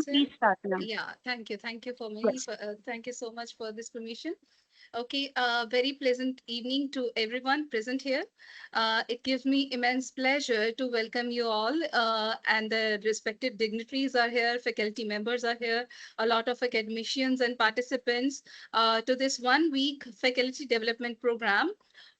Sir. Please start now. Yeah, thank you. Thank you for me. Yes. Thank you so much for this permission. Okay, very pleasant evening to everyone present here. It gives me immense pleasure to welcome you all, and the respective dignitaries are here, faculty members are here, a lot of academicians and participants to this 1 week faculty development program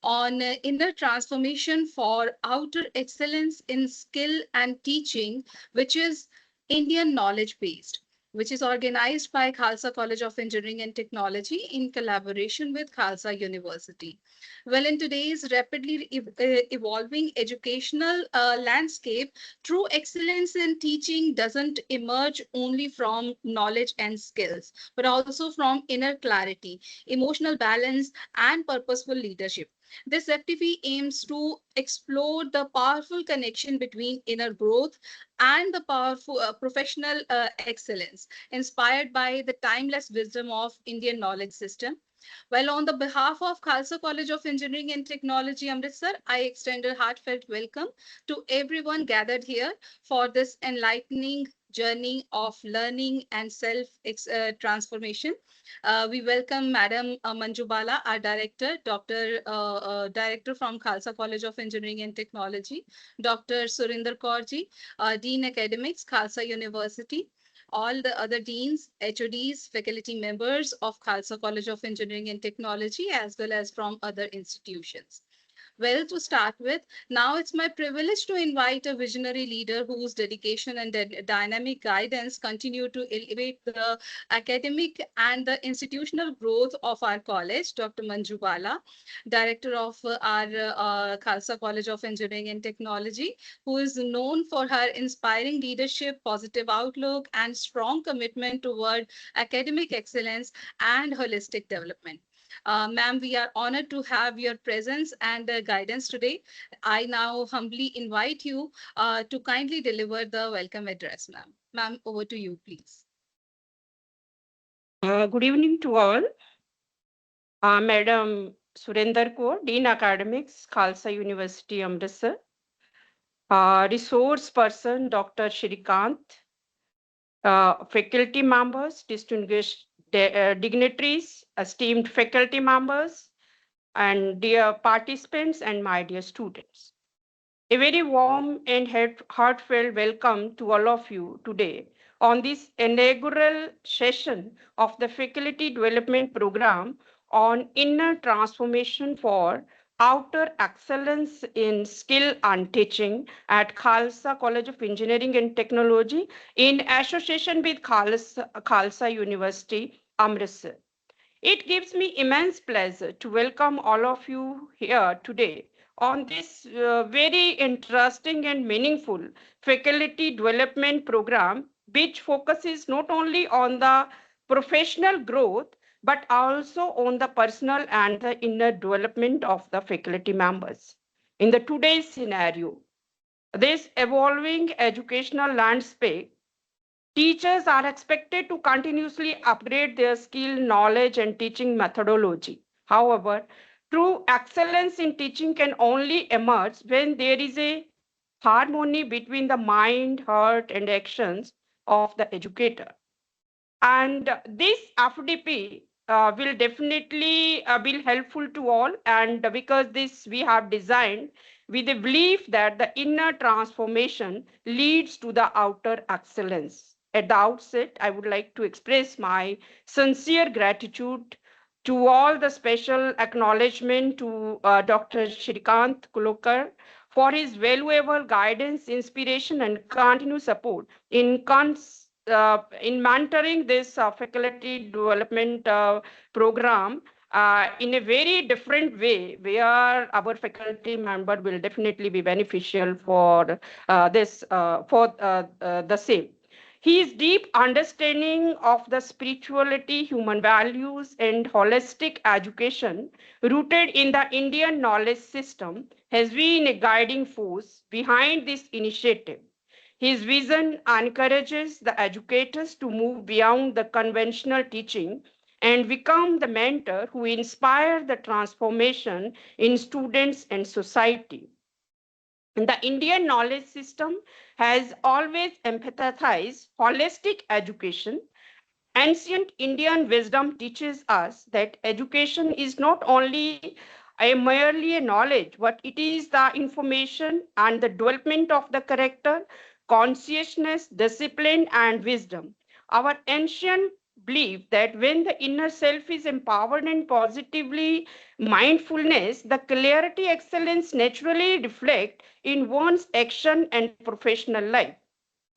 on inner transformation for outer excellence in skill and teaching, which is Indian knowledge based, which is organized by Khalsa College of Engineering and Technology in collaboration with Khalsa University. Well, in today's rapidly evolving educational landscape, true excellence in teaching doesn't emerge only from knowledge and skills, but also from inner clarity, emotional balance, and purposeful leadership. This FTP aims to explore the powerful connection between inner growth and the powerful professional excellence inspired by the timeless wisdom of Indian knowledge system. Well, on the behalf of Khalsa College of Engineering and Technology, Amritsar, I extend a heartfelt welcome to everyone gathered here for this enlightening journey of learning and self transformation. We welcome Madam Manju Bala, our director, Director from Khalsa College of Engineering and Technology, Dr. Surinder Kaurji, Dean Academics, Khalsa University, all the other deans, HODs, faculty members of Khalsa College of Engineering and Technology, as well as from other institutions. Well, to start with, now it's my privilege to invite a visionary leader whose dedication and dynamic guidance continue to elevate the academic and the institutional growth of our college, Dr. Manju Bala, Director of our Khalsa College of Engineering and Technology, who is known for her inspiring leadership, positive outlook, and strong commitment toward academic excellence and holistic development. Ma'am, we are honored to have your presence and guidance today. I now humbly invite you to kindly deliver the welcome address, ma'am. Ma'am, over to you, please. Good evening to all. Madam Surinder Kaur, Dean Academics, Khalsa University, Amritsar. Resource person, Dr. Shrikant. Faculty members, distinguished dignitaries, esteemed faculty members, and dear participants and my dear students. A very warm and heartfelt welcome to all of you today on this inaugural session of the Faculty Development Program on Inner Transformation for Outer Excellence in Skill and Teaching at Khalsa College of Engineering and Technology in association with Khalsa University, Amritsar. It gives me immense pleasure to welcome all of you here today on this very interesting and meaningful faculty development program, which focuses not only on the professional growth, but also on the personal and the inner development of the faculty members. In the today's scenario, this evolving educational landscape, teachers are expected to continuously upgrade their skill, knowledge, and teaching methodology. However, true excellence in teaching can only emerge when there is a harmony between the mind, heart, and actions of the educator. And this FDP will definitely be helpful to all. And because this we have designed with the belief that the inner transformation leads to the outer excellence. At the outset, I would like to express my sincere gratitude to all the special acknowledgement to Dr. Shrikant Kallurkar for his valuable guidance, inspiration, and continued support in mentoring this faculty development program in a very different way, where our faculty member will definitely be beneficial for the same. His deep understanding of the spirituality, human values, and holistic education rooted in the Indian knowledge system has been a guiding force behind this initiative. His vision encourages the educators to move beyond the conventional teaching and become the mentor who inspire the transformation in students and society. The Indian knowledge system has always emphasized holistic education. Ancient Indian wisdom teaches us that education is not only a merely a knowledge, but it is the information and the development of the character, consciousness, discipline, and wisdom. Our ancient belief that when the inner self is empowered and positively mindfulness, the clarity excellence naturally reflect in one's action and professional life.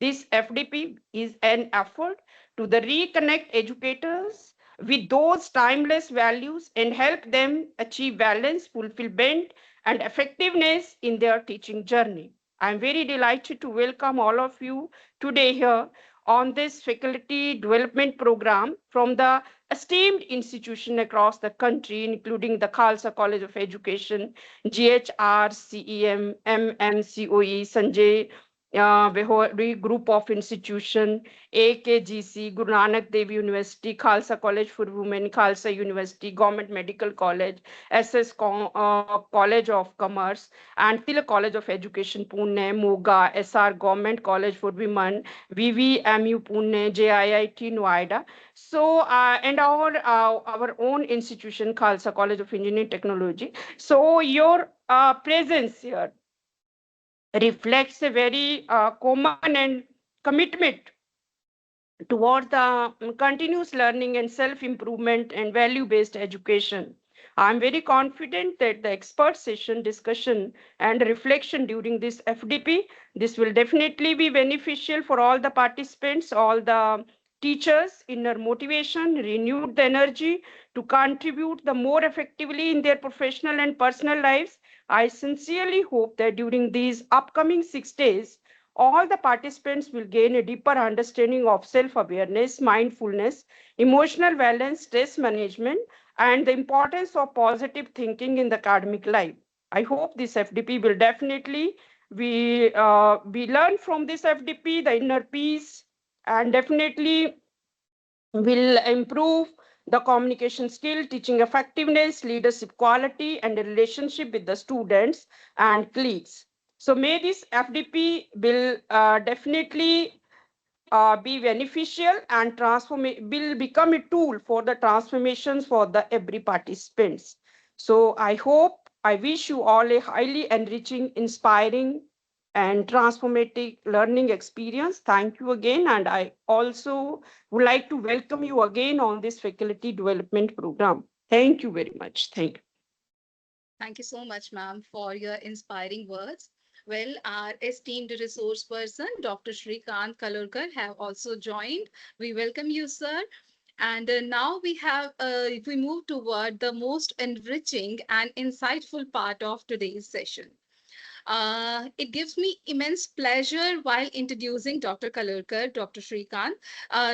This FDP is an effort to the reconnect educators with those timeless values and help them achieve balance, fulfillment, and effectiveness in their teaching journey. I'm very delighted to welcome all of you today here on this faculty development program from the esteemed institution across the country, including the Khalsa College of Education, GHR, CEM, MMCOE, Sanjay Vihori Group of Institution, AKGC, Guru Nanak Dev University, Khalsa College for Women, Khalsa University, Government Medical College, College of Commerce, and Tilak College of Education, Pune, Moga, SR Government College for Women, VVMU Pune, JIIT Noida. So, and our own institution, Khalsa College of Engineering Technology. So, your presence here reflects a very common and commitment toward the continuous learning and self-improvement and value-based education. I'm very confident that the expert session discussion and reflection during this FDP, this will definitely be beneficial for all the participants, all the teachers, inner motivation, renewed the energy to contribute the more effectively in their professional and personal lives. I sincerely hope that during these upcoming 6 days, all the participants will gain a deeper understanding of self-awareness, mindfulness, emotional balance, stress management, and the importance of positive thinking in the academic life. I hope this FDP will definitely we learn from this FDP the inner peace and definitely will improve the communication skill, teaching effectiveness, leadership quality, and the relationship with the students and colleagues. So may this FDP will definitely be beneficial and transform will become a tool for the transformations for the every participants. So I wish you all a highly enriching, inspiring, and transformative learning experience. Thank you again, and I also would like to welcome you again on this faculty development program. Thank you very much. Thank you. Thank you so much, ma'am, for your inspiring words. Well, our esteemed resource person, Dr. Shrikant Kallurkar, have also joined. We welcome you, sir. And now we move toward the most enriching and insightful part of today's session. It gives me immense pleasure while introducing Dr. Kallurkar, Dr. Shrikant.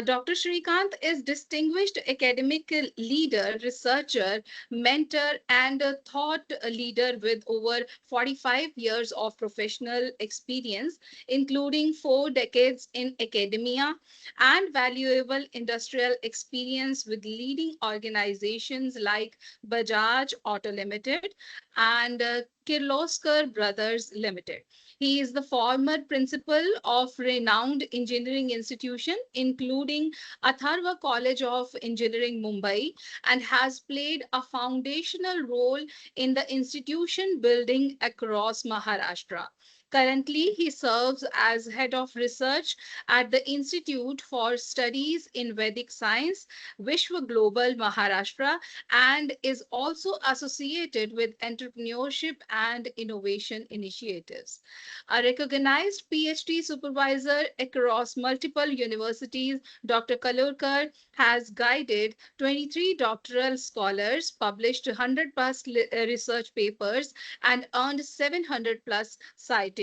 Dr. Shrikant is distinguished academic leader, researcher, mentor, and a thought leader with over 45 years of professional experience, including 4 decades in academia and valuable industrial experience with leading organizations like Bajaj Auto Limited and Kirloskar Brothers Limited. He is the former principal of renowned engineering institution, including Atharva College of Engineering, Mumbai, and has played a foundational role in the institution building across Maharashtra. Currently, he serves as head of research at the Institute for Studies in Vedic Science, Vishwa Global Maharashtra, and is also associated with entrepreneurship and innovation initiatives. A recognized PhD supervisor across multiple universities, Dr. Kallurkar has guided 23 doctoral scholars, published 100 plus research papers, and earned 700 plus citations,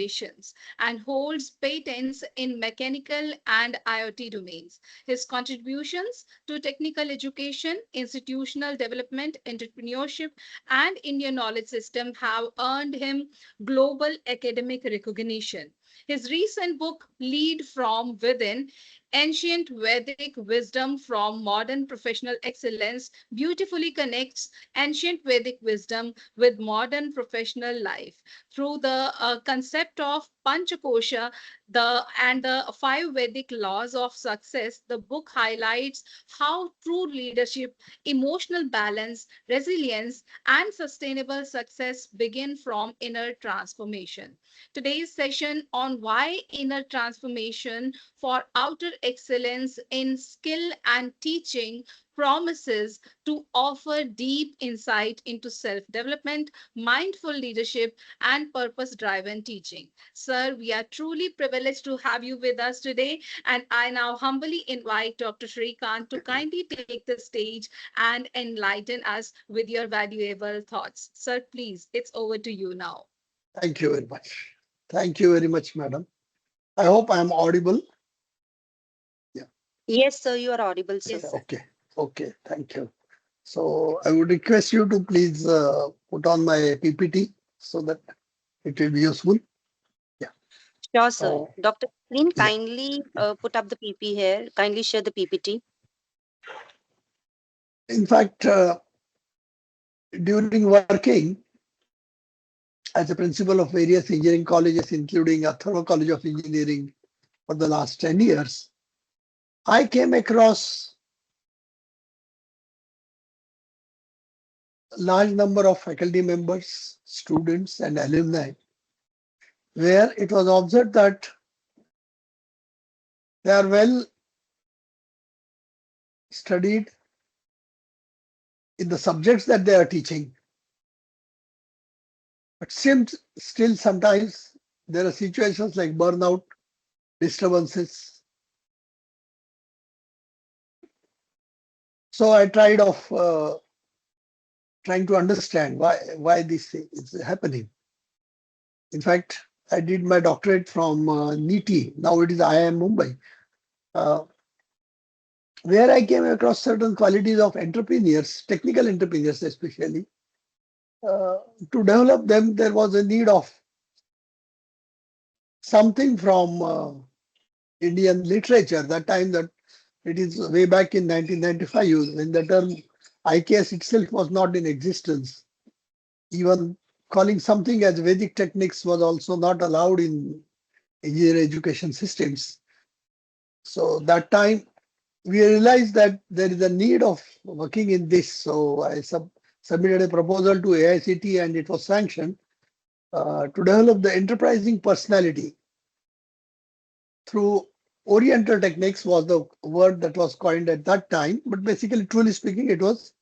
and holds patents in mechanical and IoT domains. His contributions to technical education, institutional development, entrepreneurship, and Indian knowledge system have earned him global academic recognition. His recent book, Lead from Within, Ancient Vedic Wisdom from Modern Professional Excellence, beautifully connects ancient Vedic wisdom with modern professional life through the concept of Panchakosha and the five Vedic laws of success. The book highlights how true leadership, emotional balance, resilience, and sustainable success begin from inner transformation. Today's session on why inner transformation for outer excellence in skill and teaching promises to offer deep insight into self development, mindful leadership, and purpose driven teaching. Sir, we are truly privileged to have you with us today, and I now humbly invite Dr. Shrikant to kindly take the stage and enlighten us with your valuable thoughts. Sir, please, it's over to you now. Thank you very much. Thank you very much, madam. I hope I am audible. Yeah. Yes, sir, you are audible, Yes, sir. sir. Okay. Okay. Thank you. So I would request you to please put on my PPT so that it will be useful. Yeah. Sure, sir. So Dr. Green, yeah. kindly put up the PP here. Kindly share the PPT. In fact, during working as a principal of various engineering colleges, including Atharva College of Engineering for the last 10 years, I came across a large number of faculty members, students, and alumni, where it was observed that they are well studied in the subjects that they are teaching, but still sometimes there are situations like burnout, disturbances. So I tried of trying to understand why this is happening. In fact, I did my doctorate from NITI. Now it is IIM Mumbai, uh, where I came across certain qualities of entrepreneurs, technical entrepreneurs especially. To develop them, there was a need of something from Indian literature. That time, that it is way back in 1995, when the term IKS itself was not in existence. Even calling something as Vedic techniques was also not allowed in engineering education systems. So that time we realized that there is a need of working in this. So I submitted a proposal to AICT and it was sanctioned to develop the enterprising personality through Oriental techniques was the word that was coined at that time. But basically, truly speaking, it was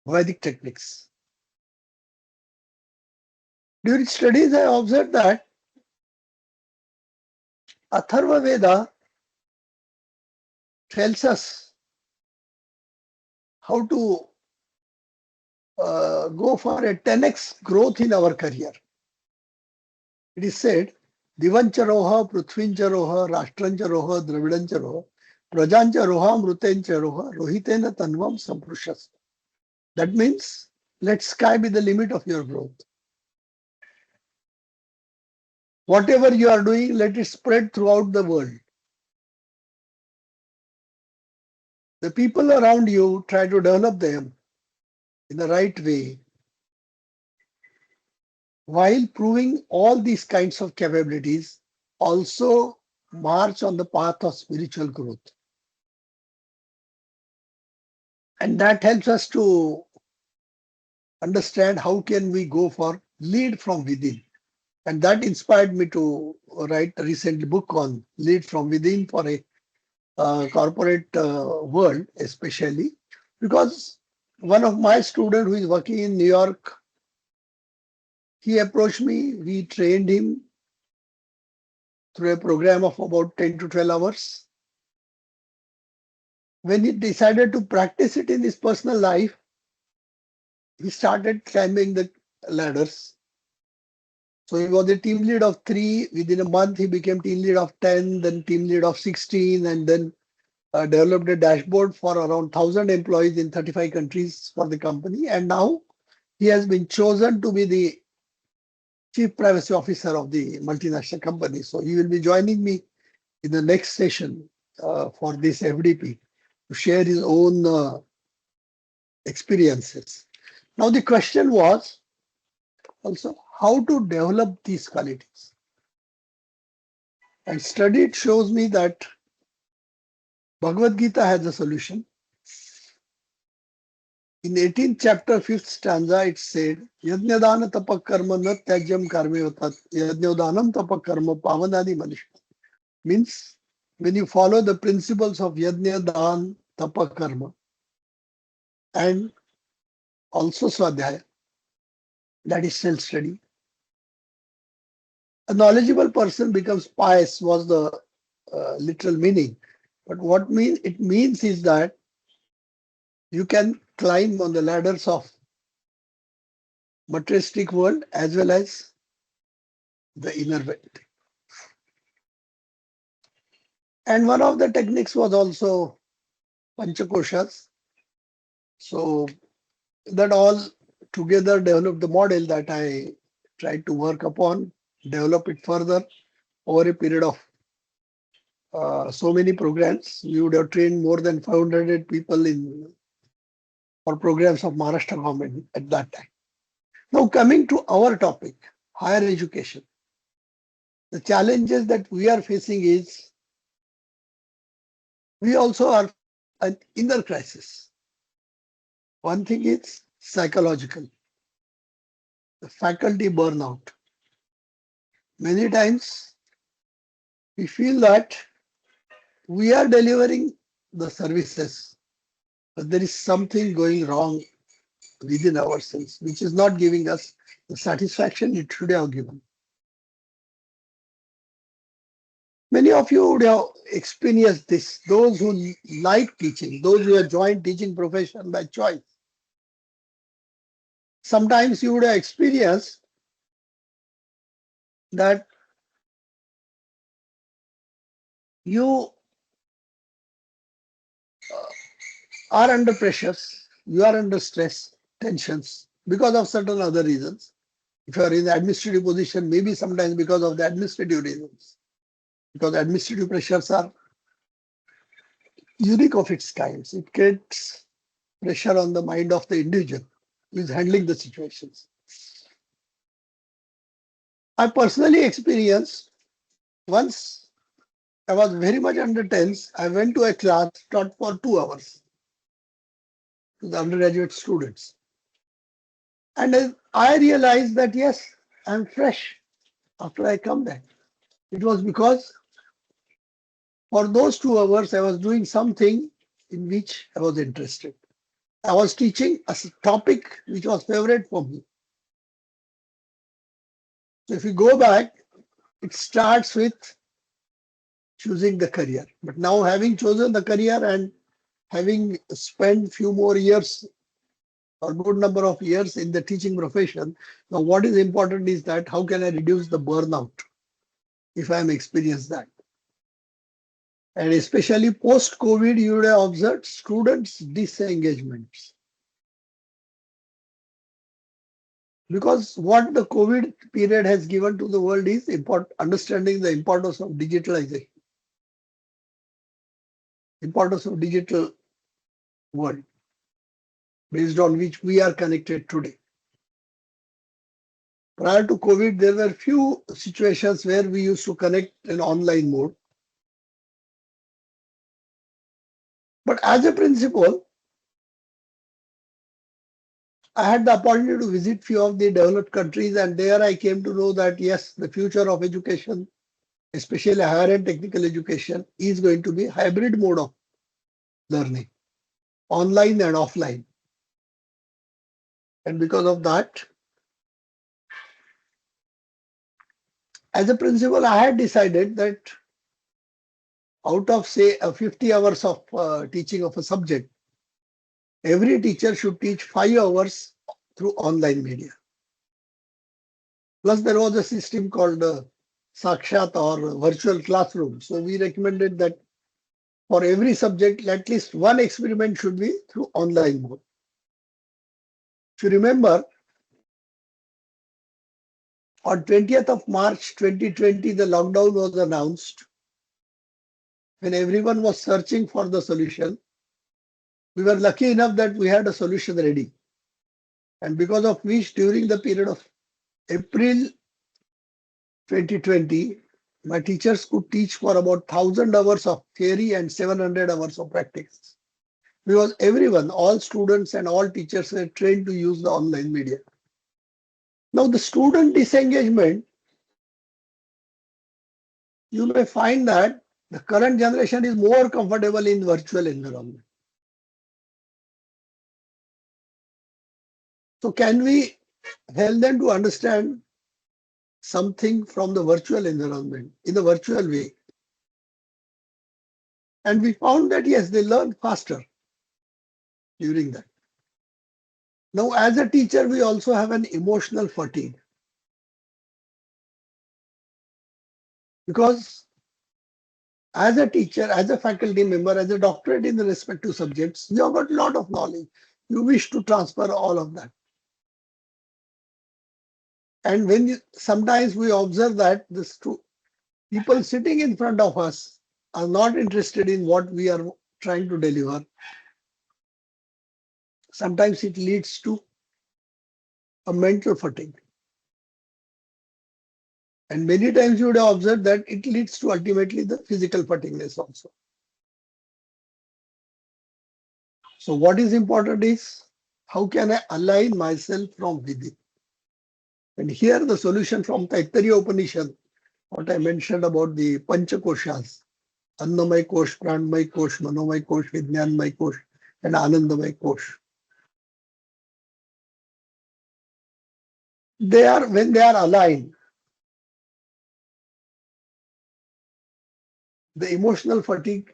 Vedic techniques. During studies, I observed that Atharva Veda tells us how to go for a 10x growth in our career. It is said, Divancharoha, Prithvincharoha, Rashtrancharoha, Dravidancharoha, Prajancharoha, Mrutencharoha, Rohitena Tanvam Samprushas. That means, let sky be the limit of your growth. Whatever you are doing, let it spread throughout the world. The people around you, try to develop them in the right way while proving all these kinds of capabilities, also march on the path of spiritual growth. And that helps us to understand how can we go for lead from within. And that inspired me to write a recent book on lead from within for a corporate world, especially because one of my students who is working in New York, he approached me, we trained him through a program of about 10 to 12 hours. When he decided to practice it in his personal life, he started climbing the ladders. So he was a team lead of 3. Within a month, he became team lead of 10, then team lead of 16, and then developed a dashboard for around 1,000 employees in 35 countries for the company. And now he has been chosen to be the Chief Privacy Officer of the multinational company. So he will be joining me in the next session for this FDP to share his own experiences. Now the question was also how to develop these qualities. And study it shows me that Bhagavad Gita has a solution. In 18th chapter, 5th stanza, it said, Yajnadana tapakarma na tyajyam karmevatat, yajnodanam tapakarma pavanani manushya. Means, when you follow the principles of yajna, dan, tapakarma, and also swadhyaya, that is self-study, a knowledgeable person becomes pious, was the literal meaning. But what it means is that you can climb on the ladders of materialistic world as well as the inner world. And one of the techniques was also Panchakoshas. So that all together developed the model that I tried to work upon, develop it further over a period of so many programs. We would have trained more than 500 people in for programs of Maharashtra government at that time. Now coming to our topic, higher education. The challenges that we are facing is we also are an inner crisis. One thing is psychological, the faculty burnout. Many times we feel that we are delivering the services, but there is something going wrong within ourselves, which is not giving us the satisfaction it should have given. Many of you would have experienced this, those who like teaching, those who have joined teaching profession by choice. Sometimes you would have experienced that you are under pressures, you are under stress, tensions because of certain other reasons. If you are in the administrative position, maybe sometimes because of the administrative reasons, because administrative pressures are unique of its kind. It creates pressure on the mind of the individual who is handling the situations. I personally experienced once I was very much under tense. I went to a class, taught for 2 hours to the undergraduate students. And I realized that yes, I'm fresh after I come back. It was because for those 2 hours, I was doing something in which I was interested. I was teaching a topic which was favorite for me. So if you go back, it starts with choosing the career. But now having chosen the career and having spent few more years or good number of years in the teaching profession, now what is important is that how can I reduce the burnout if I am experienced that. And especially post-COVID, you would have observed students' disengagements. Because what the COVID period has given to the world is understanding the importance of digitalization, importance of digital world, based on which we are connected today. Prior to COVID, there were few situations where we used to connect in online mode. But as a principal, I had the opportunity to visit few of the developed countries, and there I came to know that yes, the future of education, especially higher and technical education, is going to be hybrid mode of learning, online and offline. And because of that, as a principal, I had decided that out of say 50 hours of teaching of a subject, every teacher should teach 5 hours through online media. Plus, there was a system called Sakshat or virtual classroom. So we recommended that for every subject, at least one experiment should be through online mode. If you remember, On 20th of March 2020, the lockdown was announced. When everyone was searching for the solution, we were lucky enough that we had a solution ready. And because of which, during the period of April 2020, my teachers could teach for about 1,000 hours of theory and 700 hours of practice. Because everyone, all students and all teachers were trained to use the online media. Now, the student disengagement, you may find that the current generation is more comfortable in virtual environment. So can we help them to understand something from the virtual environment in the virtual way? And we found that yes, they learn faster during that. Now, as a teacher, we also have an emotional fatigue because as a teacher, as a faculty member, as a doctorate in the respective subjects, you have got a lot of knowledge. You wish to transfer all of that. And sometimes we observe that the people sitting in front of us are not interested in what we are trying to deliver. Sometimes it leads to a mental fatigue. And many times you would have observed that it leads to ultimately the physical fatigueness also. So what is important is how can I align myself from within? And here the solution from Taittiriya Upanishad, what I mentioned about the Panchakoshas, Annamay Kosh, Pranmay Kosh, Manomay Kosh, Vijnanmay Kosh, and Anandamay Kosh. When they are aligned, the emotional fatigue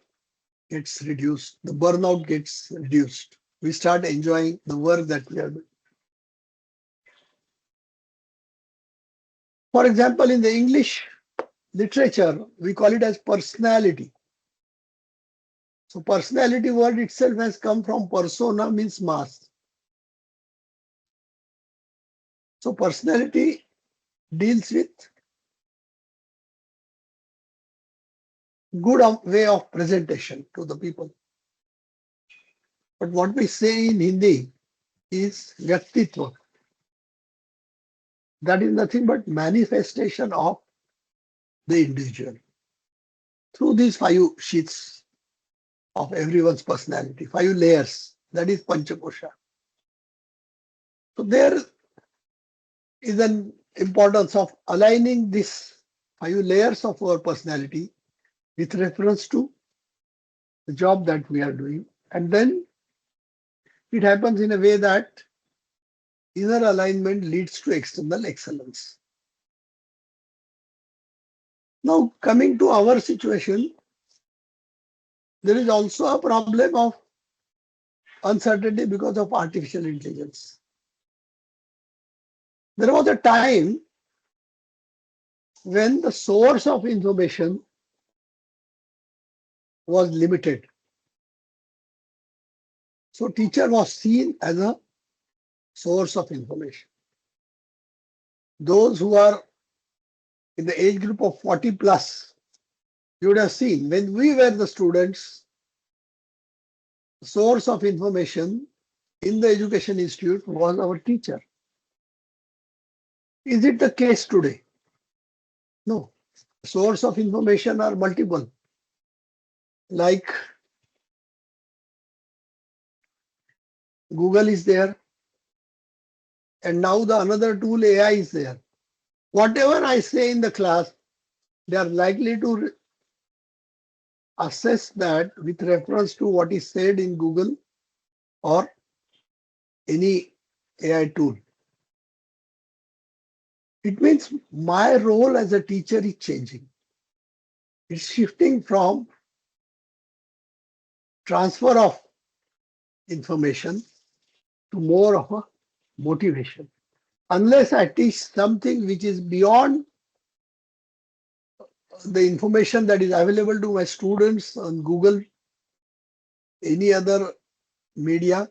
gets reduced, the burnout gets reduced. We start enjoying the work that we are doing. For example, in the English literature, we call it as personality. So personality word itself has come from persona, means mass. So personality deals with good way of presentation to the people. But what we say in Hindi is Vyaktitva. That is nothing but manifestation of the individual through these 5 sheets of everyone's personality, 5 layers. That is Panchakosha. So there is an importance of aligning these 5 layers of our personality with reference to the job that we are doing. And then it happens in a way that inner alignment leads to external excellence. Now, coming to our situation, there is also a problem of uncertainty because of artificial intelligence. There was a time when the source of information was limited. So teacher was seen as a source of information. Those who are in the age group of 40 plus, you would have seen when we were the students, the source of information in the education institute was our teacher. Is it the case today? No. Source of information are multiple. Like Google is there, and now the another tool AI is there. Whatever I say in the class, they are likely to assess that with reference to what is said in Google or any AI tool. It means my role as a teacher is changing. It's shifting from transfer of information to more of a motivation. Unless I teach something which is beyond the information that is available to my students on Google, any other media,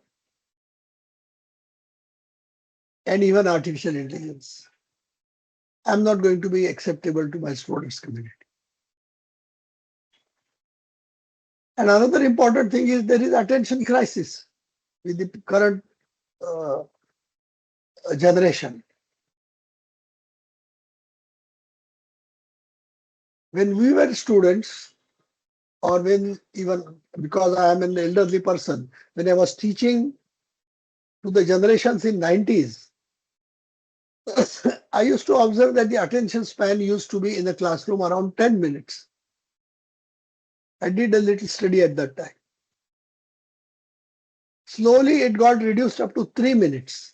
and even artificial intelligence. I'm not going to be acceptable to my students community. And another important thing is there is attention crisis with the current uh, generation. When we were students, or when even because I am an elderly person, when I was teaching to the generations in 90s, I used to observe that the attention span used to be in the classroom around 10 minutes. I did a little study at that time. Slowly it got reduced up to 3 minutes.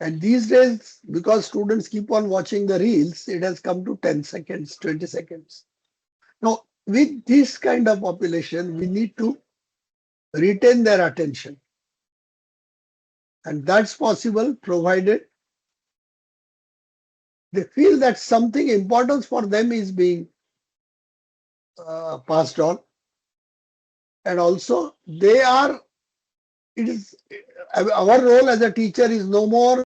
And these days, because students keep on watching the reels, it has come to 10 seconds, 20 seconds. Now, with this kind of population, we need to retain their attention. And that's possible provided they feel that something important for them is being passed on. And also, it is our role as a teacher is no more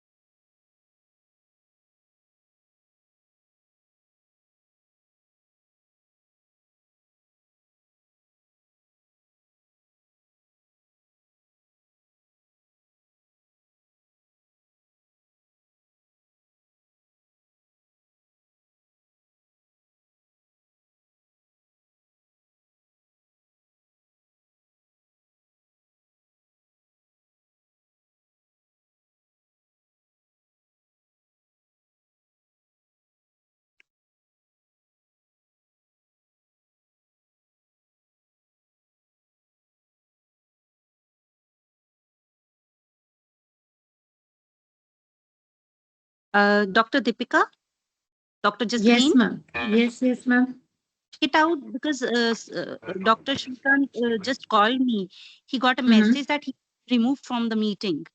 Dr. Deepika, Dr. Yes, Jasleen, ma'am. Yes, ma'am. check it out because Dr. Shrikant just called me. He got a Mm-hmm. message that he removed from the meeting.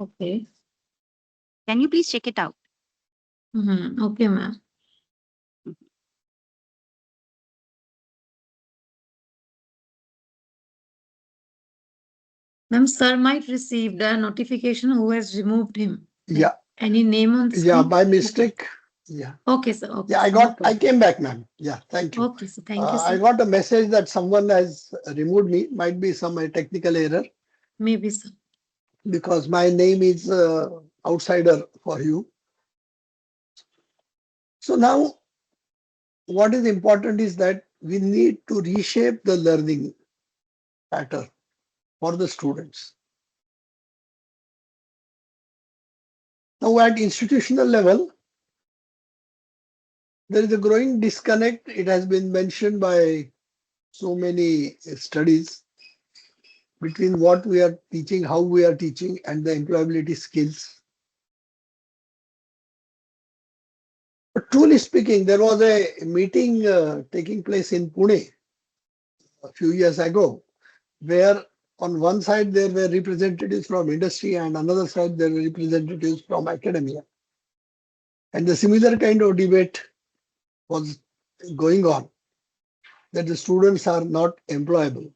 Okay. Can you please check it out? Mm-hmm. Okay, ma'am. Ma'am, sir might receive the notification who has removed him. yeah, Any name on screen? yeah, by mistake. Yeah. Okay, sir. Okay. Yeah, sir. I came back, ma'am. Yeah, thank you. Okay, sir. Thank you, I sir. got a message that someone has removed me. Might be some technical error Maybe, sir. because my name is outsider for you. So now what is important is that we need to reshape the learning pattern for the students. Now at institutional level, there is a growing disconnect. It has been mentioned by so many studies between what we are teaching, how we are teaching, and the employability skills. But truly speaking, there was a meeting taking place in Pune a few years ago, where on one side there were representatives from industry and another side there were representatives from academia. And the similar kind of debate was going on that the students are not employable.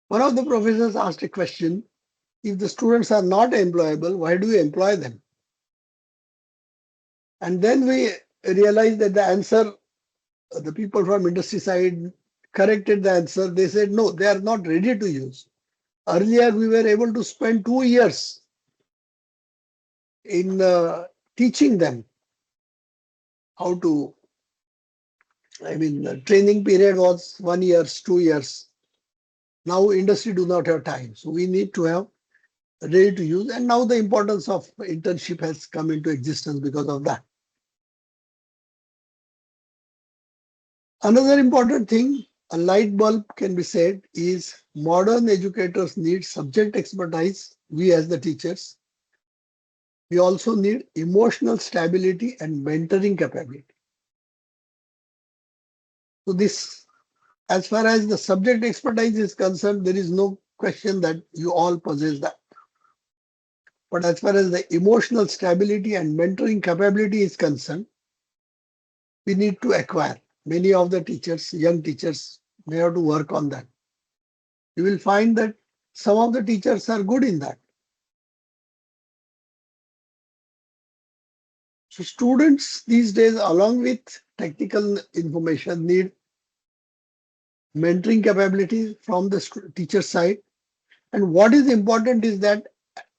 One of the professors asked a question, if the students are not employable, why do you employ them? And then we realized that the answer, the people from industry side corrected the answer. They said, no, they are not ready to use. Earlier, we were able to spend 2 years in teaching them how to, the training period was 1 year, 2 years. Now industry do not have time. So we need to have ready to use. And now the importance of internship has come into existence because of that. Another important thing, a light bulb can be said, is modern educators need subject expertise. We as the teachers, we also need emotional stability and mentoring capability. So this, as far as the subject expertise is concerned, there is no question that you all possess that. But as far as the emotional stability and mentoring capability is concerned, we need to acquire. Many of the teachers, young teachers, may have to work on that. You will find that some of the teachers are good in that. So students these days, along with technical information, need mentoring capabilities from the teacher side. And what is important is that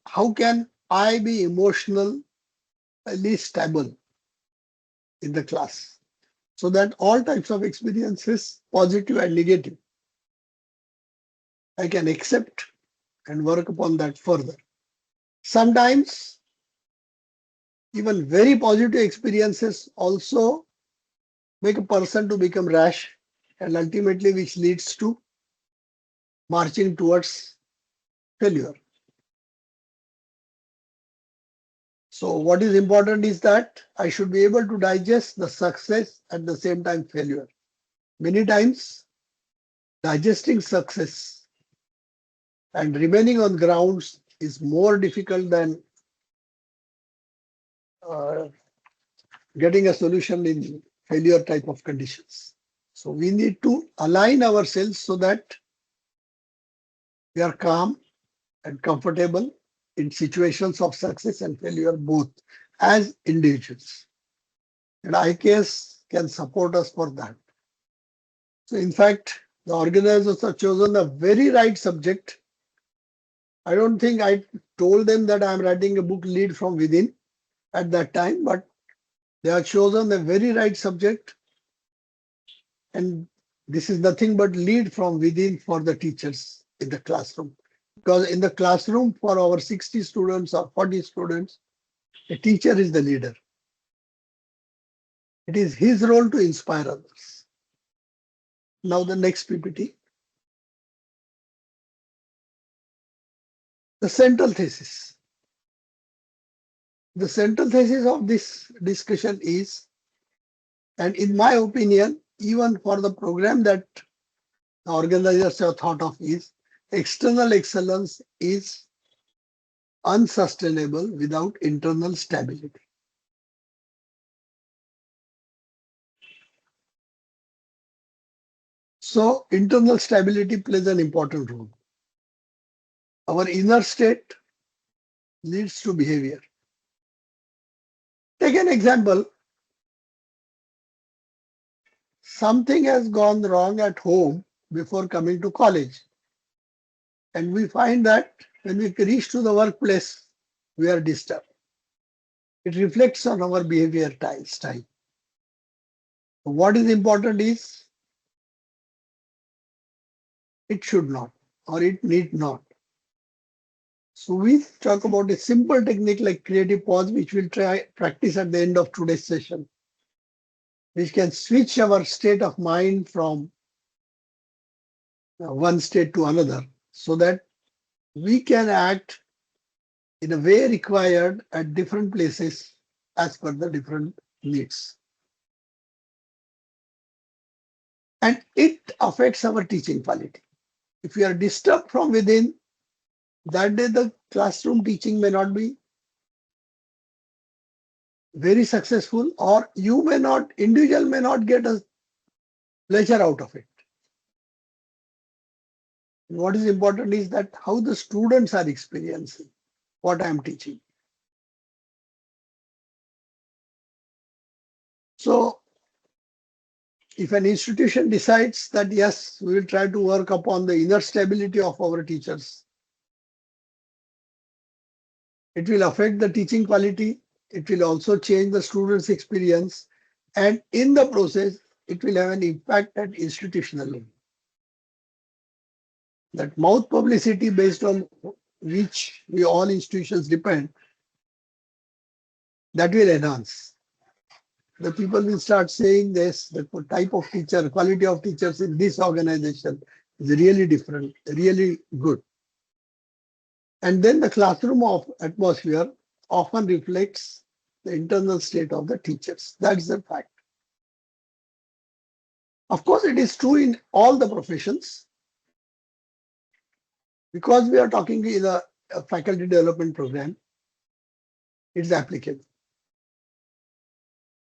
how can I be emotionally stable in the class so that all types of experiences, positive and negative, I can accept and work upon that further. Sometimes even very positive experiences also make a person to become rash and ultimately which leads to marching towards failure. So what is important is that I should be able to digest the success at the same time failure. Many times digesting success and remaining on grounds is more difficult than uh, getting a solution in failure type of conditions. So we need to align ourselves so that we are calm and comfortable in situations of success and failure both as individuals. And IKS can support us for that. So in fact, the organizers have chosen a very right subject. I don't think I told them that I'm writing a book Lead from Within at that time, but they have chosen a very right subject. And this is nothing but lead from within for the teachers in the classroom. Because in the classroom for our 60 students or 40 students, a teacher is the leader. It is his role to inspire others. Now the next PPT. The central thesis. The central thesis of this discussion is, and in my opinion, even for the program that the organizers have thought of is, external excellence is unsustainable without internal stability. So internal stability plays an important role. Our inner state leads to behavior. Take an example. Something has gone wrong at home before coming to college. And we find that when we reach to the workplace, we are disturbed. It reflects on our behavior style. What is important is it should not or it need not. So we talk about a simple technique like creative pause, which we'll try practice at the end of today's session, which can switch our state of mind from one state to another so that we can act in a way required at different places as per the different needs. And it affects our teaching quality. If we are disturbed from within, that day the classroom teaching may not be very successful, or individual may not get a pleasure out of it. What is important is that how the students are experiencing what I am teaching. So if an institution decides that, yes, we will try to work upon the inner stability of our teachers, it will affect the teaching quality. It will also change the students' experience. And in the process, it will have an impact at institutional level. That mouth publicity based on which we all institutions depend, that will enhance. The people will start saying this, the type of teacher, quality of teachers in this organization is really different, really good. And then the classroom of atmosphere often reflects the internal state of the teachers. That's the fact. Of course, it is true in all the professions. Because we are talking in a faculty development program, it's applicable.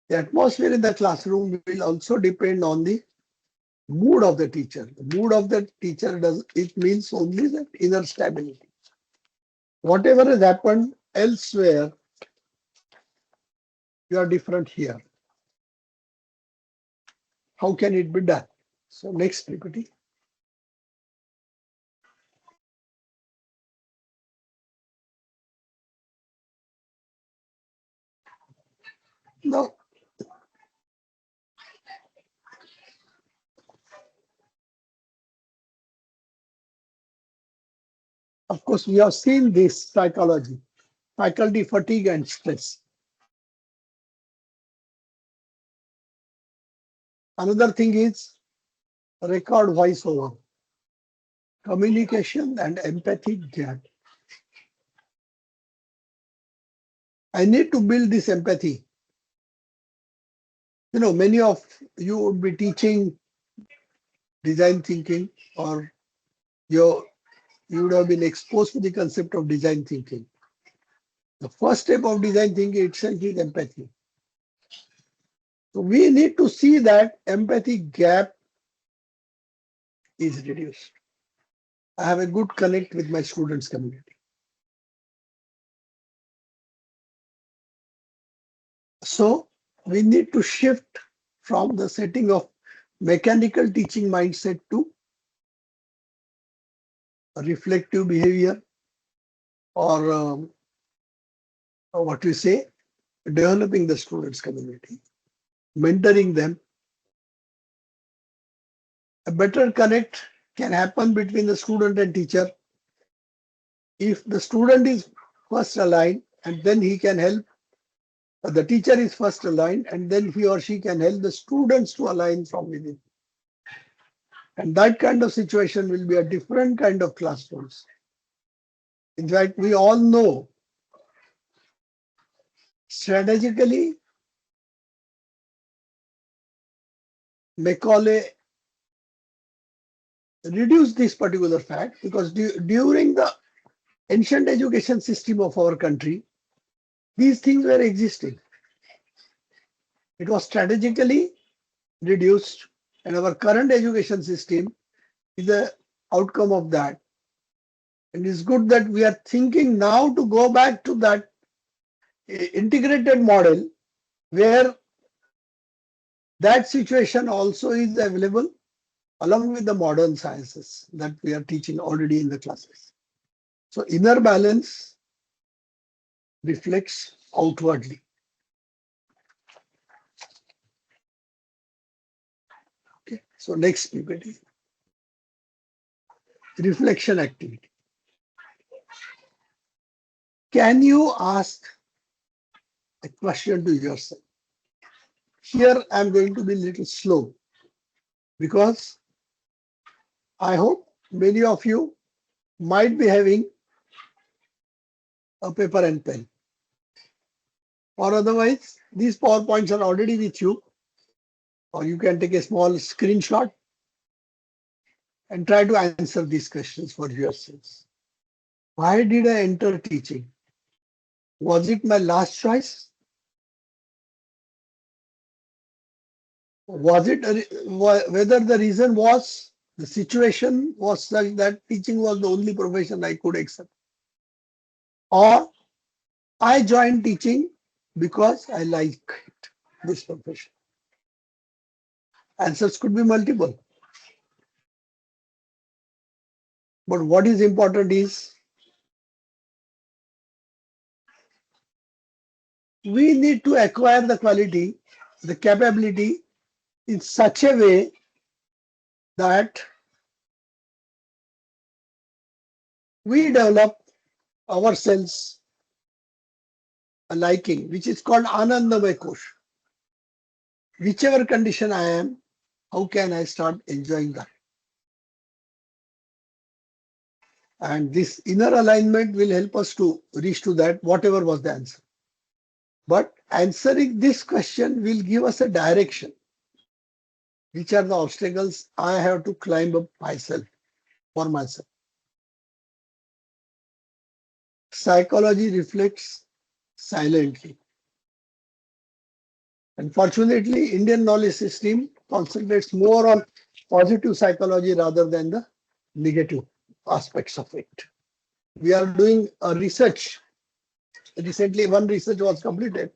The atmosphere in the classroom will also depend on the mood of the teacher. The mood of the teacher it means only that inner stability. Whatever has happened elsewhere You are different here. How can it be done? So next PPT. Now, of course, we have seen this psychology, faculty fatigue and stress. Another thing is record voiceover, communication and empathy gap. I need to build this empathy. You know, many of you would be teaching design thinking, or you would have been exposed to the concept of design thinking. The first step of design thinking itself is empathy. So we need to see that empathy gap is reduced. I have a good connect with my students community. So we need to shift from the setting of mechanical teaching mindset to reflective behavior, or what we say, developing the students community, mentoring them. A better connect can happen between the student and teacher if the student is first aligned, and then he can help. The teacher is first aligned, and then he or she can help the students to align from within. And that kind of situation will be a different kind of classrooms. In fact, we all know strategically, Macaulay reduced this particular fact because during the ancient education system of our country, these things were existing. It was strategically reduced, and our current education system is the outcome of that. And it's good that we are thinking now to go back to that integrated model where that situation also is available along with the modern sciences that we are teaching already in the classes. So inner balance reflects outwardly. Okay. So next PPT. Reflection activity. Can you ask a question to yourself? Here I'm going to be a little slow because I hope many of you might be having a paper and pen. Or otherwise, these PowerPoints are already with you, or you can take a small screenshot and try to answer these questions for yourselves. Why did I enter teaching? Was it my last choice? Was it whether the reason was the situation was such that teaching was the only profession I could accept? Or I joined teaching because I like this profession? Answers could be multiple. But what is important is we need to acquire the quality, the capability in such a way that we develop ourselves a liking, which is called Anandamay Kosh. Whichever condition I am, how can I start enjoying that? And this inner alignment will help us to reach to that, whatever was the answer. But answering this question will give us a direction. Which are the obstacles I have to climb up myself, for myself? Psychology reflects silently. Unfortunately, Indian knowledge system concentrates more on positive psychology rather than the negative aspects of it. We are doing a research. Recently, one research was completed,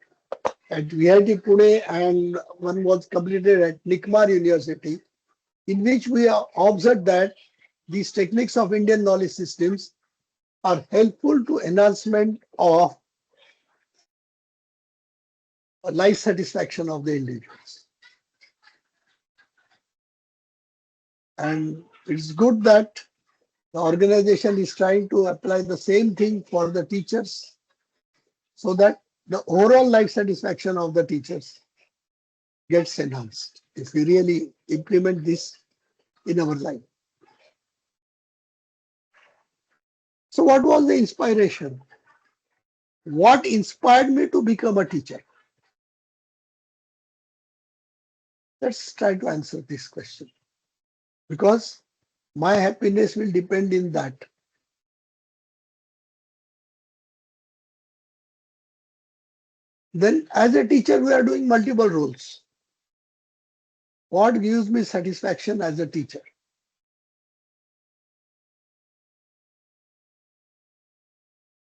at VIT Pune and one was completed at Nikmar University, in which we have observed that these techniques of Indian knowledge systems are helpful to enhancement of life satisfaction of the individuals. And it's good that the organization is trying to apply the same thing for the teachers so that the overall life satisfaction of the teachers gets enhanced if we really implement this in our life. So what was the inspiration? What inspired me to become a teacher? Let's try to answer this question, because my happiness will depend in that. Then as a teacher, we are doing multiple roles. What gives me satisfaction as a teacher?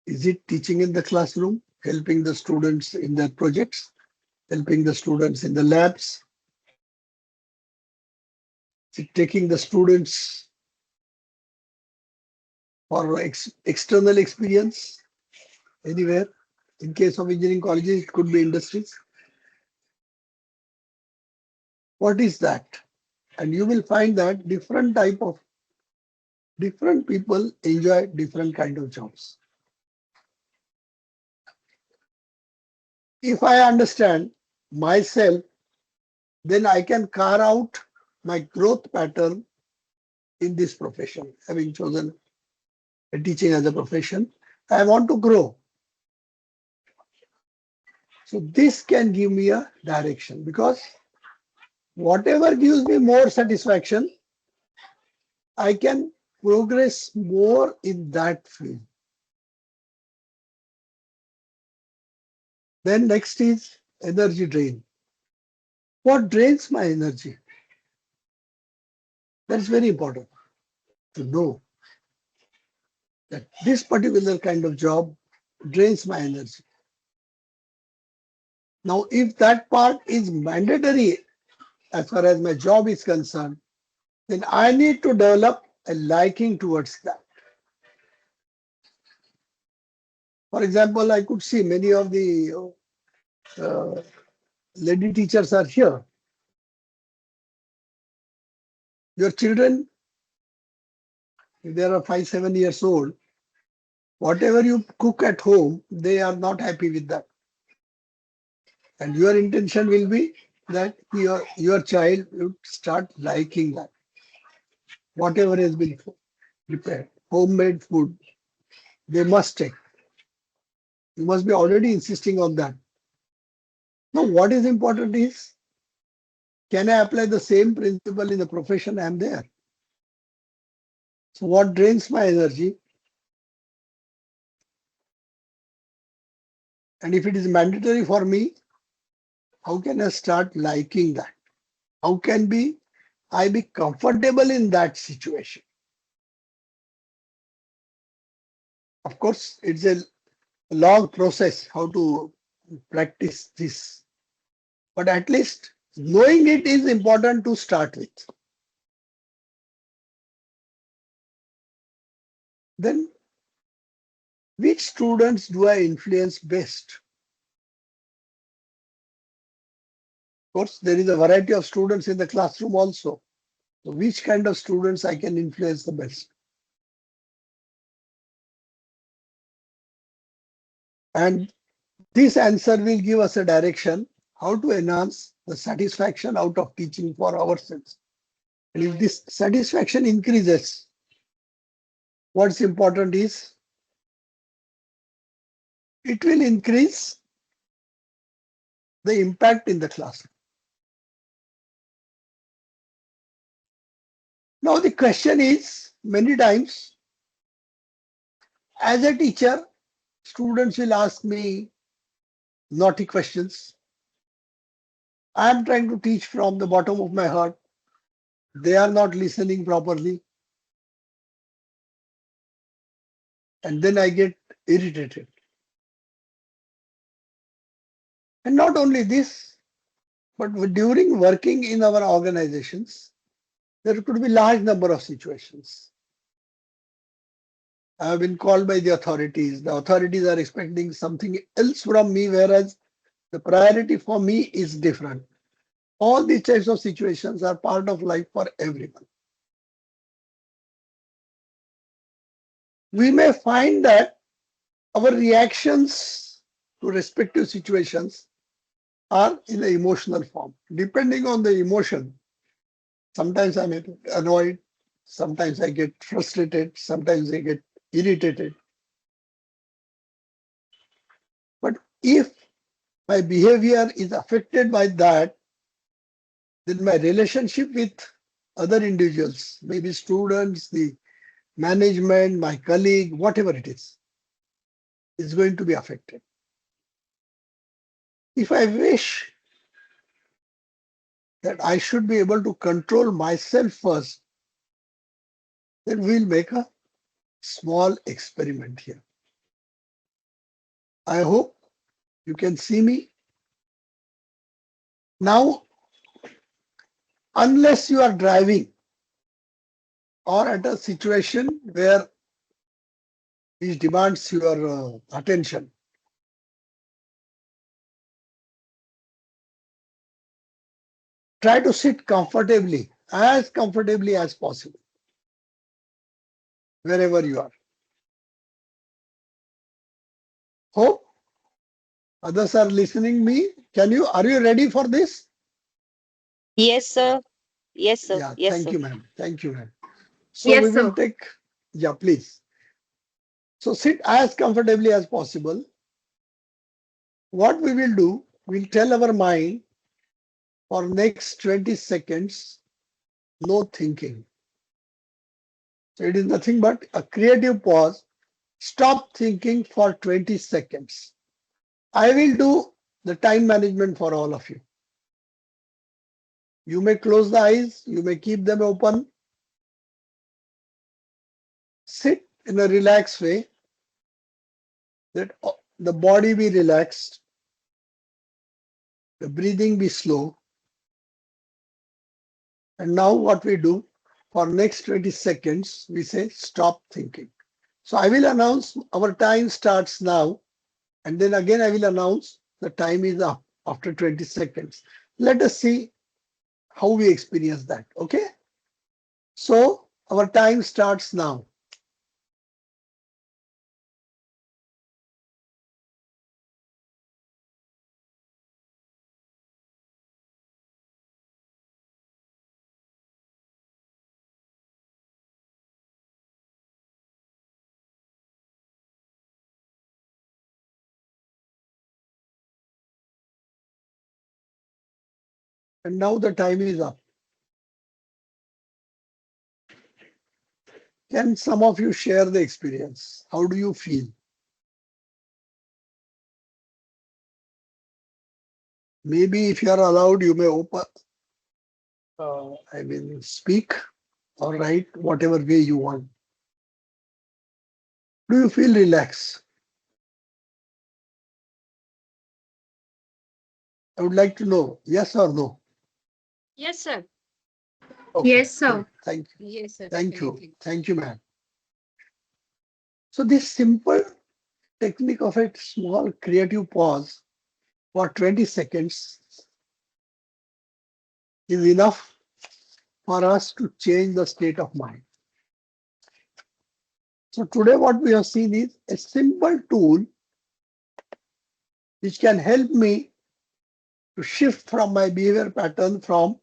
Is it teaching in the classroom, helping the students in their projects, helping the students in the labs? Is it taking the students for external experience anywhere? In case of engineering colleges, it could be industries. What is that? And you will find that different people enjoy different kind of jobs. If I understand myself, then I can carve out my growth pattern in this profession. Having chosen teaching as a profession, I want to grow. So this can give me a direction, because whatever gives me more satisfaction, I can progress more in that field. Then next is energy drain. What drains my energy? That's very important to know that this particular kind of job drains my energy. Now, if that part is mandatory as far as my job is concerned, then I need to develop a liking towards that. For example, I could see many of the lady teachers are here. Your children, if they are 5, 7 years old, whatever you cook at home, they are not happy with that. And your intention will be that your child will start liking that. Whatever has been prepared, homemade food, they must take. You must be already insisting on that. Now, what is important is, can I apply the same principle in the profession I am there? So what drains my energy? And if it is mandatory for me, how can I start liking that? How can I be comfortable in that situation? Of course, it's a long process how to practice this. But at least knowing it is important to start with. Then, which students do I influence best? Of course, there is a variety of students in the classroom also. So which kind of students I can influence the best? And this answer will give us a direction how to enhance the satisfaction out of teaching for ourselves. And if this satisfaction increases, what's important is it will increase the impact in the classroom. Now the question is, many times as a teacher, students will ask me naughty questions. I am trying to teach from the bottom of my heart. They are not listening properly. And then I get irritated. And not only this, but during working in our organizations, there could be large number of situations. I have been called by the authorities. The authorities are expecting something else from me, whereas the priority for me is different. All these types of situations are part of life for everyone. We may find that our reactions to respective situations are in an emotional form. Depending on the emotion, sometimes I'm annoyed, sometimes I get frustrated, sometimes I get irritated. But if my behavior is affected by that, then my relationship with other individuals, maybe students, the management, my colleague, whatever it is going to be affected. If I wish that I should be able to control myself first, then we'll make a small experiment here. I hope you can see me. Now, unless you are driving or at a situation where which demands your attention, try to sit comfortably as possible, wherever you are. Hope others are listening me. Are you ready for this? Yes, sir. Yes, sir. Yeah, Yes, thank sir. you, ma'am. Thank you, ma'am. So we Yes, will sir. take, yeah, please. So sit as comfortably as possible. What we will do, we'll tell our mind for next 20 seconds, no thinking. So it is nothing but a creative pause. Stop thinking for 20 seconds. I will do the time management for all of you. You may close the eyes, you may keep them open. Sit in a relaxed way, that the body be relaxed, the breathing be slow. And now what we do, for next 20 seconds, we say stop thinking. So I will announce our time starts now, and then again I will announce the time is up after 20 seconds. Let us see how we experience that, okay? So our time starts now. And now the time is up. Can some of you share the experience? How do you feel? Maybe if you are allowed, you may open, speak or write whatever way you want. Do you feel relaxed? I would like to know, yes or no? Yes, sir. Okay, Yes, sir. great. Thank you. Yes, sir. Thank you. Definitely. Thank you, ma'am. So this simple technique of a small creative pause for 20 seconds is enough for us to change the state of mind. So today what we have seen is a simple tool which can help me to shift from my behavior pattern from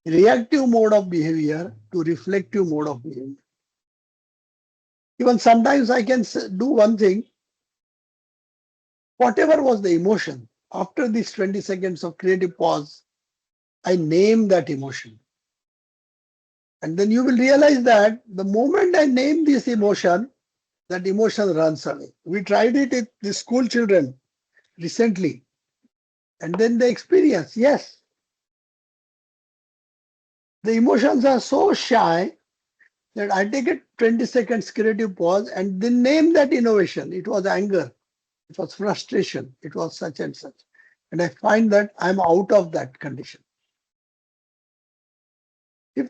reactive mode of behavior to reflective mode of behavior. Even sometimes I can do one thing, whatever was the emotion, after these 20 seconds of creative pause, I name that emotion. And then you will realize that the moment I name this emotion, that emotion runs away. We tried it with the school children recently, and then they experience, yes, the emotions are so shy that I take a 20 seconds creative pause and then name that innovation. It was anger, it was frustration, it was such and such. and I find that I'm out of that condition. If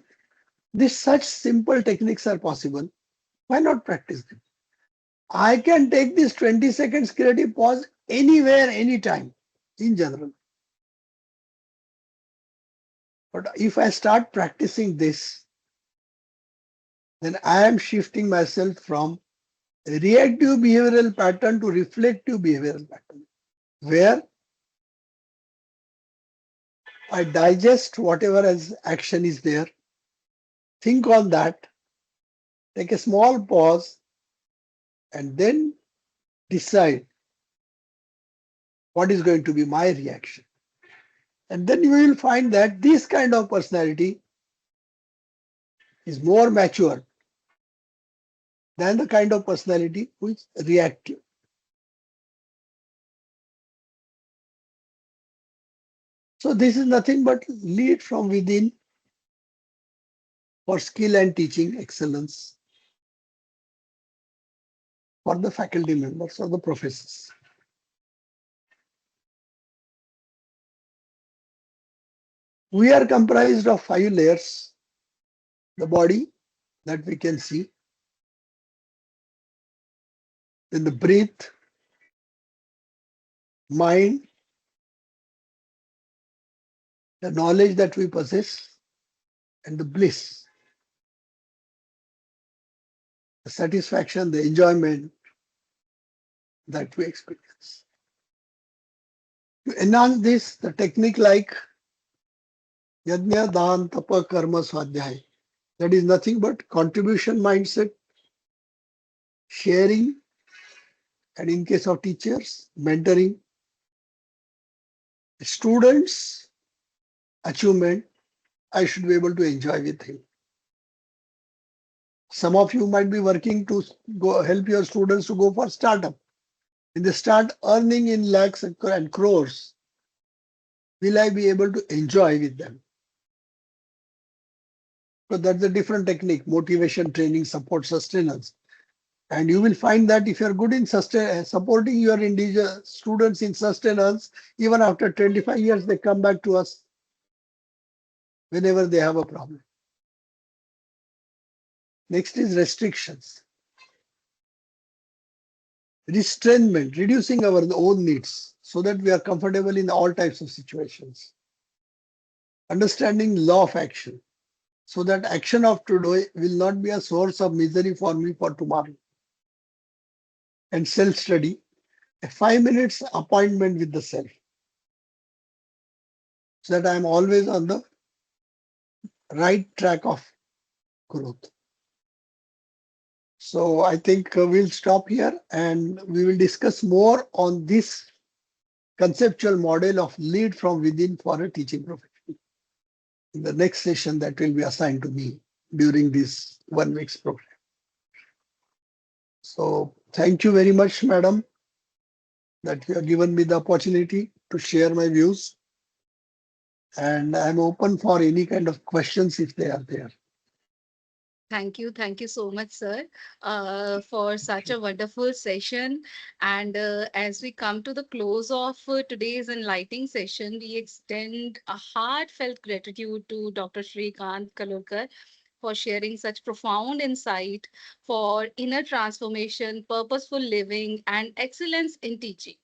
these such simple techniques are possible, why not practice them? I can take this 20 seconds creative pause anywhere, anytime, in general. But if I start practicing this, then I am shifting myself from reactive behavioral pattern to reflective behavioral pattern, where I digest whatever as action is there, think on that, take a small pause, and then decide what is going to be my reaction. And then you will find that this kind of personality is more mature than the kind of personality which is reactive. So this is nothing but lead from within for skill and teaching excellence for the faculty members or the professors. We are comprised of 5 layers: the body that we can see, then the breath, mind, the knowledge that we possess, and the bliss, the satisfaction, the enjoyment that we experience. To enhance this, the technique like Yajna, Dan, Tapa, Karma, Swadhyay, that is nothing but contribution mindset, sharing, and in case of teachers, mentoring, students' achievement, I should be able to enjoy with him. Some of you might be working to go help your students to go for startup. When they start earning in lakhs and crores, will I be able to enjoy with them? So that's a different technique: motivation, training, support, sustenance. And you will find that if you're good in supporting your individual students in sustenance, even after 25 years, they come back to us whenever they have a problem. Next is restrictions. Restrainment, reducing our own needs so that we are comfortable in all types of situations. Understanding law of action, so that action of today will not be a source of misery for me for tomorrow. And self-study, a 5 minutes appointment with the self, so that I am always on the right track of growth. So I think we'll stop here and we will discuss more on this conceptual model of lead from within for a teaching profession in the next session that will be assigned to me during this 1 week's program. So thank you very much, madam, that you have given me the opportunity to share my views. And I'm open for any kind of questions if they are there. Thank you. Thank you so much, sir, for such a wonderful session. And as we come to the close of today's enlightening session, we extend a heartfelt gratitude to Dr. Shrikant Kallurkar for sharing such profound insight for inner transformation, purposeful living, and excellence in teaching.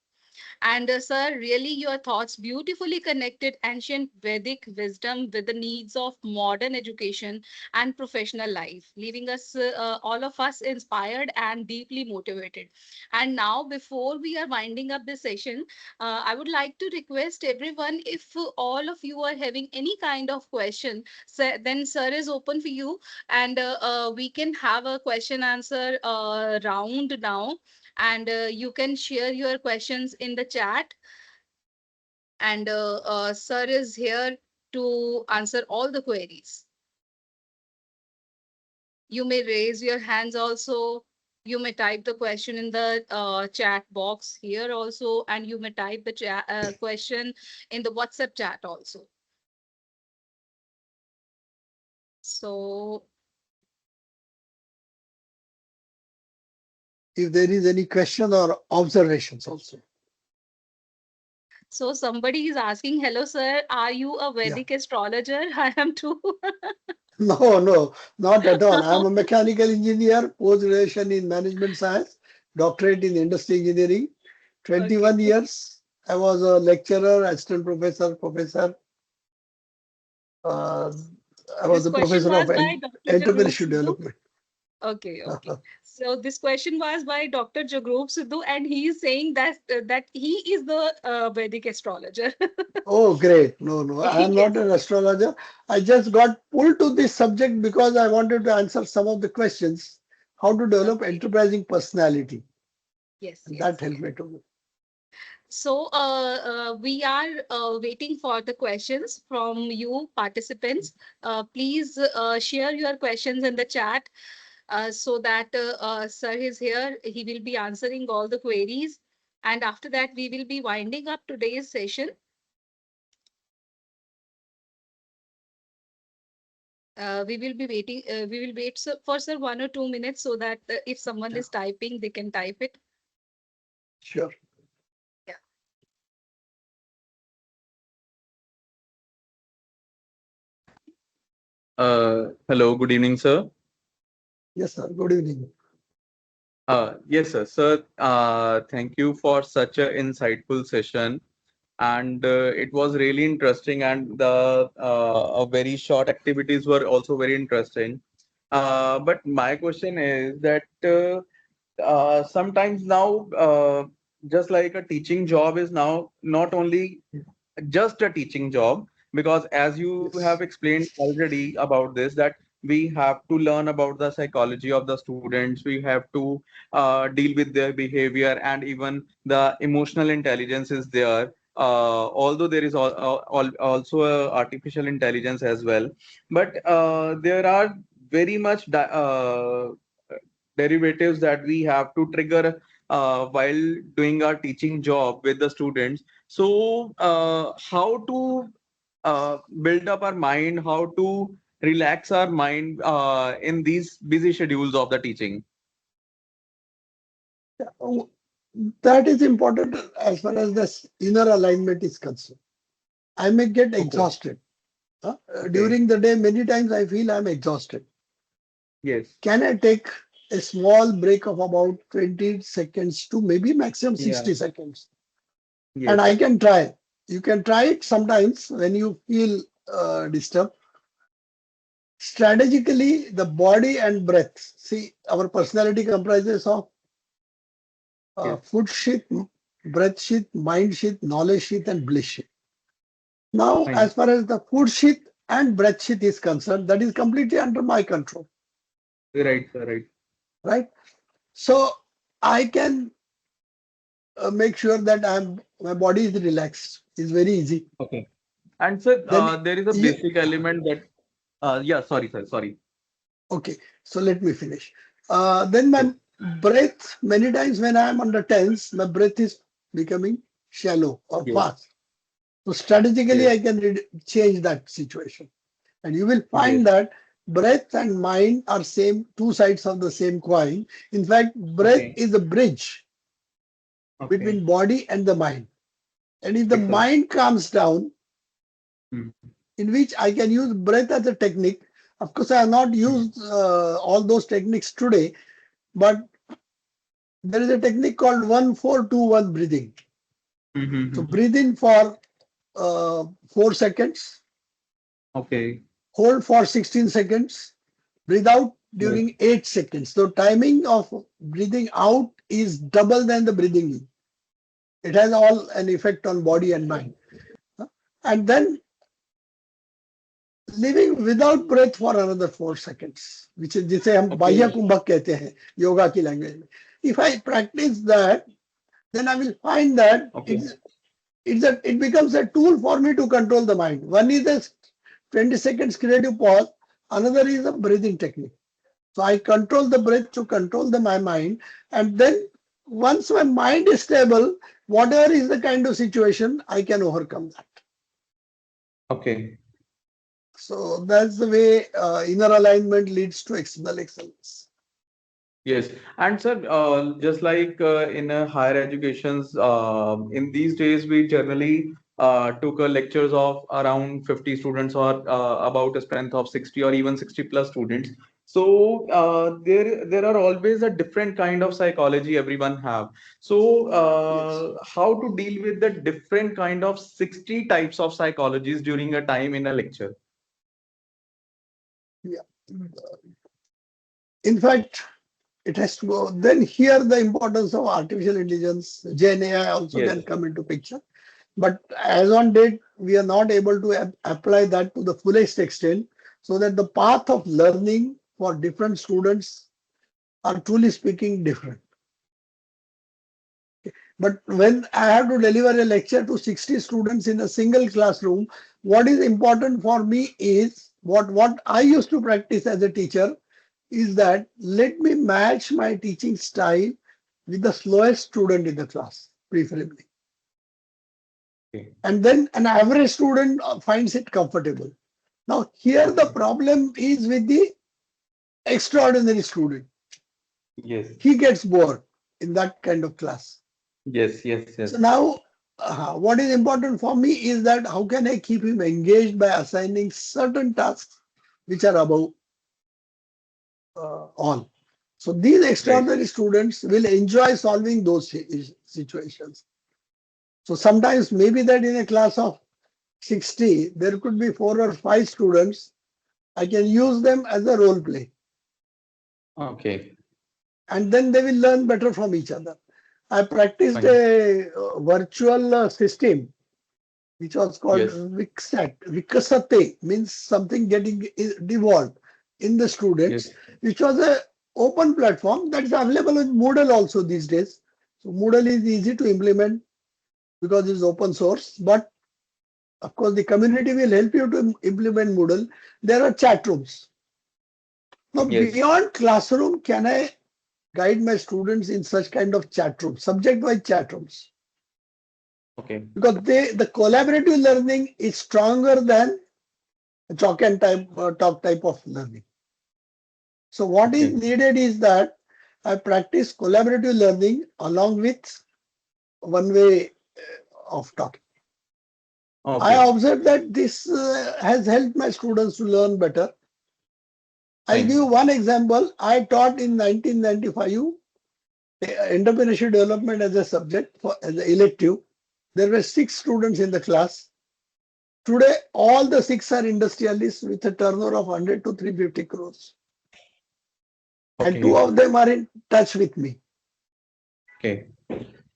And sir, really, your thoughts beautifully connected ancient Vedic wisdom with the needs of modern education and professional life, leaving us, all of us, inspired and deeply motivated. And now, before we are winding up this session, I would like to request everyone, if all of you are having any kind of question, then sir is open for you, and we can have a question answer round now, and you can share your questions in the chat, and sir is here to answer all the queries. You may raise your hands also, you may type the question in the chat box here also, and you may type the question in the WhatsApp chat also. So If there is any question or observations also. So somebody is asking, hello, sir, are you a Yeah. Vedic astrologer? I am too. No, no, not at all. I'm a mechanical engineer, post-graduation in management science, doctorate in industry engineering, Okay. 21 years. I was a lecturer, assistant professor, professor. Uh, I was This a question professor of was by Dr. Jagrup entrepreneurship Sidhu. development. Okay, okay. So this question was by Dr. Jagrup Sidhu, and he is saying that he is the Vedic astrologer. Oh, great. No, no, I am not Yes. an astrologer. I just got pulled to this subject because I wanted to answer some of the questions. How to develop Okay. enterprising personality. Yes, And that yes, helped yes. me to. So we are waiting for the questions from you participants. Please share your questions in the chat so that sir is here. He will be answering all the queries. And after that, we will be winding up today's session. We will be waiting. We will wait for sir 1 or 2 minutes so that if someone Yeah, is typing, they can type it. sure. Yeah. Hello, good evening, sir. Yes, sir. Good evening. Yes, sir. Sir, thank you for such a insightful session, and it was really interesting, and the very short activities were also very interesting. But my question is that sometimes now, just like a teaching job is now not only just a teaching job, because as you have Yes. explained already about this, that we have to learn about the psychology of the students, we have to deal with their behavior, and even the emotional intelligence is there, although there is also artificial intelligence as well. But there are very much derivatives that we have to trigger while doing our teaching job with the students. So, how to build up our mind, how to relax our mind in these busy schedules of the teaching? Yeah, that is important as far as this inner alignment is concerned. I may get Okay. exhausted. Okay. During the day, many times I feel I'm exhausted. Yes. Can I take a small break of about 20 seconds to maybe maximum Yeah. 60 seconds? And Yes. I can try. You can try it sometimes when you feel disturbed. Strategically, the body and breath. See, our personality comprises of Yes. food sheath, breath sheath, mind sheath, knowledge sheath, and bliss sheath. Now, Fine. as far as the food sheath and breath sheath is concerned, that is completely under my control, Right, sir. Right. right? So I can make sure that my body is relaxed. It's very easy. Okay. And sir, Then there is a you basic element that, yeah, sorry, sir. Sorry. okay. So let me finish. Then Yes. my breath. Many times when I am under tense, my breath is becoming shallow or Yes. fast. So strategically, Yes. I can change that situation. And you will Yes. find that breath and mind are same two sides of the same coin. In fact, breath Okay. is a bridge Okay. between body and the mind. And if the Right, sir. mind calms down, Hmm. in which I can use breath as a technique. Of course, I have not Hmm. used all those techniques today, but there is a technique called 1-4-2-1 breathing. Hmm. Hmm, So hmm. breathe in for 4 seconds, Okay. hold for 16 seconds, breathe out Right. during 8 seconds. So timing of breathing out is double than the breathing in. It has all an effect on body and mind. And then living without breath for another 4 seconds, which is जिसे हम बाह्य Okay. कुंभक कहते हैं योगा की language में. If I practice that, then I will find that Okay. it becomes a tool for me to control the mind. One is a 20 seconds creative pause, another is a breathing technique. So I control the breath to control my mind, and then once my mind is stable, whatever is the kind of situation, I can overcome that. Okay. So that's the way inner alignment leads to external excellence. Yes, and sir, just like in higher educations, in these days we generally took lectures of around 50 students or about a strength of 60 or even 60 plus students. So there are always a different kind of psychology everyone have. So Yes. how to deal with the different kind of 60 types of psychologies during a time in a lecture? Yeah. In fact, it has to go. Then here the importance of artificial intelligence, Gen AI also Yes. can come into picture. But as on date, we are not able to apply that to the fullest extent so that the path of learning for different students are truly speaking different. But when I have to deliver a lecture to 60 students in a single classroom, what is important for me is what I used to practice as a teacher is that let me match my teaching style with the slowest student in the class, preferably. Okay. And then an average student finds it comfortable. Now, here the Okay. problem is with the extraordinary student. Yes. He gets bored in that kind of class. Yes. Yes. Yes. So now, what is important for me is that how can I keep him engaged by assigning certain tasks which are above all. So these Right. extraordinary students will enjoy solving those situations. So sometimes maybe that in a class of 60, there could be 4 or 5 students. I can use them as a role play. Okay. And then they will learn better from each other. I practiced Fine. a virtual system which was called Yes. Viksat. Vikasate means something getting devolved in the Yes. students, which was a open platform that is available in Moodle also these days. So Moodle is easy to implement because it's open source. But of course, the community will help you to implement Moodle. There are chat rooms. Now, Yes. beyond classroom, can I guide my students in such kind of chat rooms, subject-wise chat rooms? Okay. Because the collaborative learning is stronger than chalk and type talk type of learning. So what is Okay. needed is that I practice collaborative learning along with one way of talking. I Okay. observed that this has helped my students to learn better. I'll give you Fine. one example. I taught in 1995 entrepreneurship development as a subject for as an elective. There were 6 students in the class. Today, all the 6 are industrialists with a turnover of 100 to 350 crores. And 2 Okay. of them are in touch with me. Okay.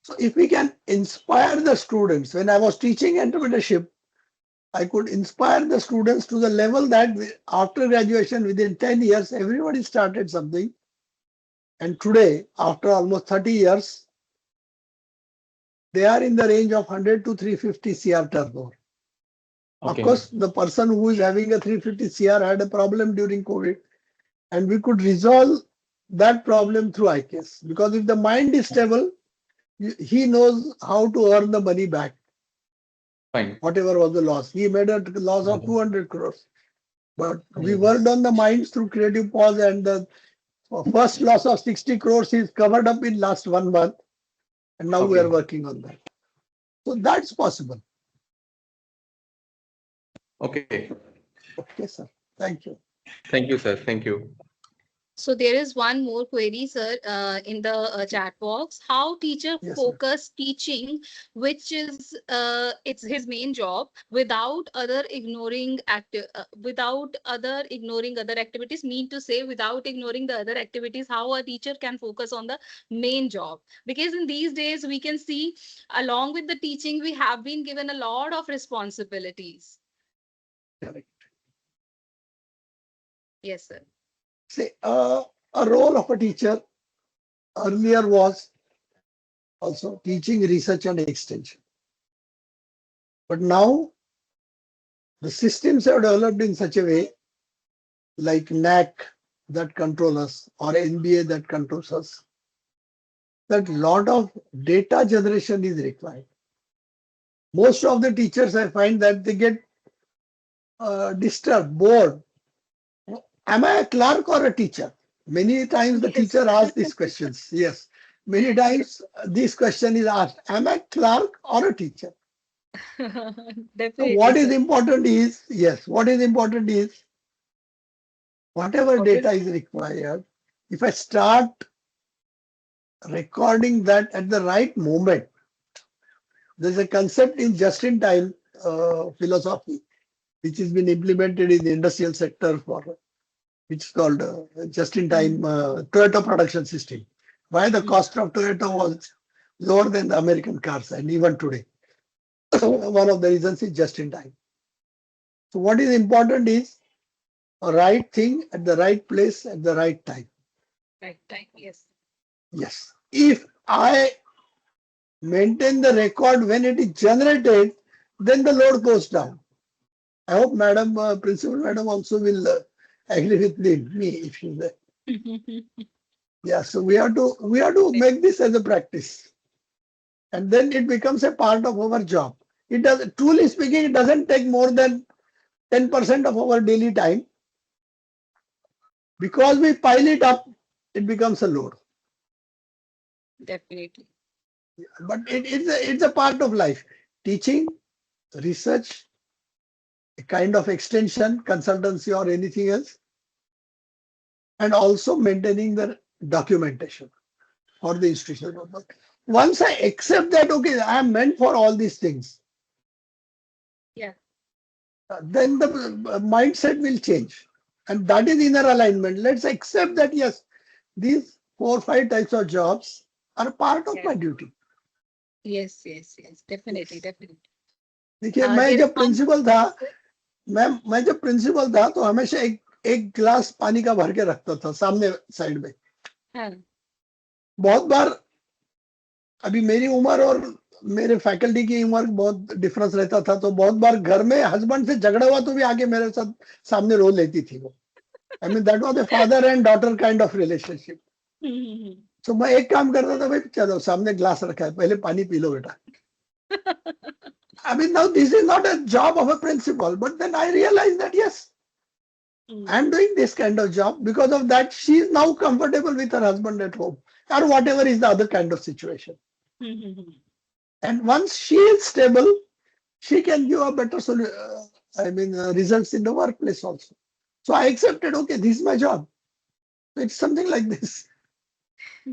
So if we can inspire the students, when I was teaching entrepreneurship, I could inspire the students to the level that after graduation, within 10 years, everybody started something. And today, after almost 30 years, they are in the range of 100 to 350 CR turnover. Of Okay. course, the person who is having a 350 CR had a problem during COVID, and we could resolve that problem through IKS. Because if the mind is stable, he knows how to earn the money back, Fine. whatever was the loss. He made a loss of 200 crores. But we worked Yes. on the minds through creative pause, and the first loss of 60 crores is covered up in last 1 month. And now we are Okay. working on that. So that's possible. Okay. Okay, sir. Thank you. Thank you, sir. Thank you. So there is one more query, sir, in the chat box. How teacher Yes, sir. focus teaching, which is it's his main job, without other ignoring other activities. Mean to say, without ignoring the other activities, how a teacher can focus on the main job? Because in these days we can see, along with the teaching, we have been given a lot of responsibilities. Correct. Yes, sir. See, a role of a teacher earlier was also teaching, research, and extension. But now the systems have developed in such a way, like NAC that control us or NBA that controls us, that lot of data generation is required. Most of the teachers, I find that they get disturbed, bored. Am I a clerk or a teacher? Many times the Yes. teacher asks these questions. Yes. Many times this question is asked, am I clerk or a teacher? So Definitely, what is sir. important is, yes, what is important is whatever What will data is required, if I start recording that at the right moment, there's a concept in just-in-time philosophy, which has been implemented in the industrial sector for, which is called just-in-time Toyota production system. Why the cost of Toyota was lower than the American cars, and even today, one of the reasons is just-in-time. So what is important is a right thing at the right place at the right time. right time? Yes. Yes. If I maintain the record when it is generated, then the load goes down. I hope Madam Principal Madam also will agree with me if she's there. Yeah, so we have to make this as a practice, and then it becomes a part of our job. It does, truly speaking, it doesn't take more than 10% of our daily time. Because we pile it up, it becomes a load. Definitely. But it's a part of life. Teaching, research, a kind of extension, consultancy, or anything else, and also maintaining the documentation for the institutional purpose. Once I accept that, okay, I am meant for all these things, Yeah. then the mindset will change. And that is inner alignment. Let's accept that, yes, these 4 or 5 types of jobs are part of Yeah. my duty. Yes. Yes. Yes. Definitely. Yes. Definitely. देखिए मैं There is जब one. Principal था मैं जब principal था तो हमेशा एक गिलास पानी का भर के रखता था सामने साइड में. हाँ. बहुत बार अभी मेरी उम्र और मेरे फैकल्टी की उम्र बहुत डिफरेंस रहता था, तो बहुत बार घर में हस्बैंड से झगड़ा हुआ तो भी आके मेरे साथ सामने रो लेती थी वो. I mean that was a father and daughter kind of relationship. तो मैं एक काम करता था, भाई चलो सामने ग्लास रखा है, पहले पानी पी लो बेटा. I mean, now this is not a job of a principal, but then I realized that yes, I'm doing this kind of job. Because of that, she is now comfortable with her husband at home, or whatever is the other kind of situation. And once she is stable, she can give a better results in the workplace also. So I accepted, okay, this is my job. It's something like this.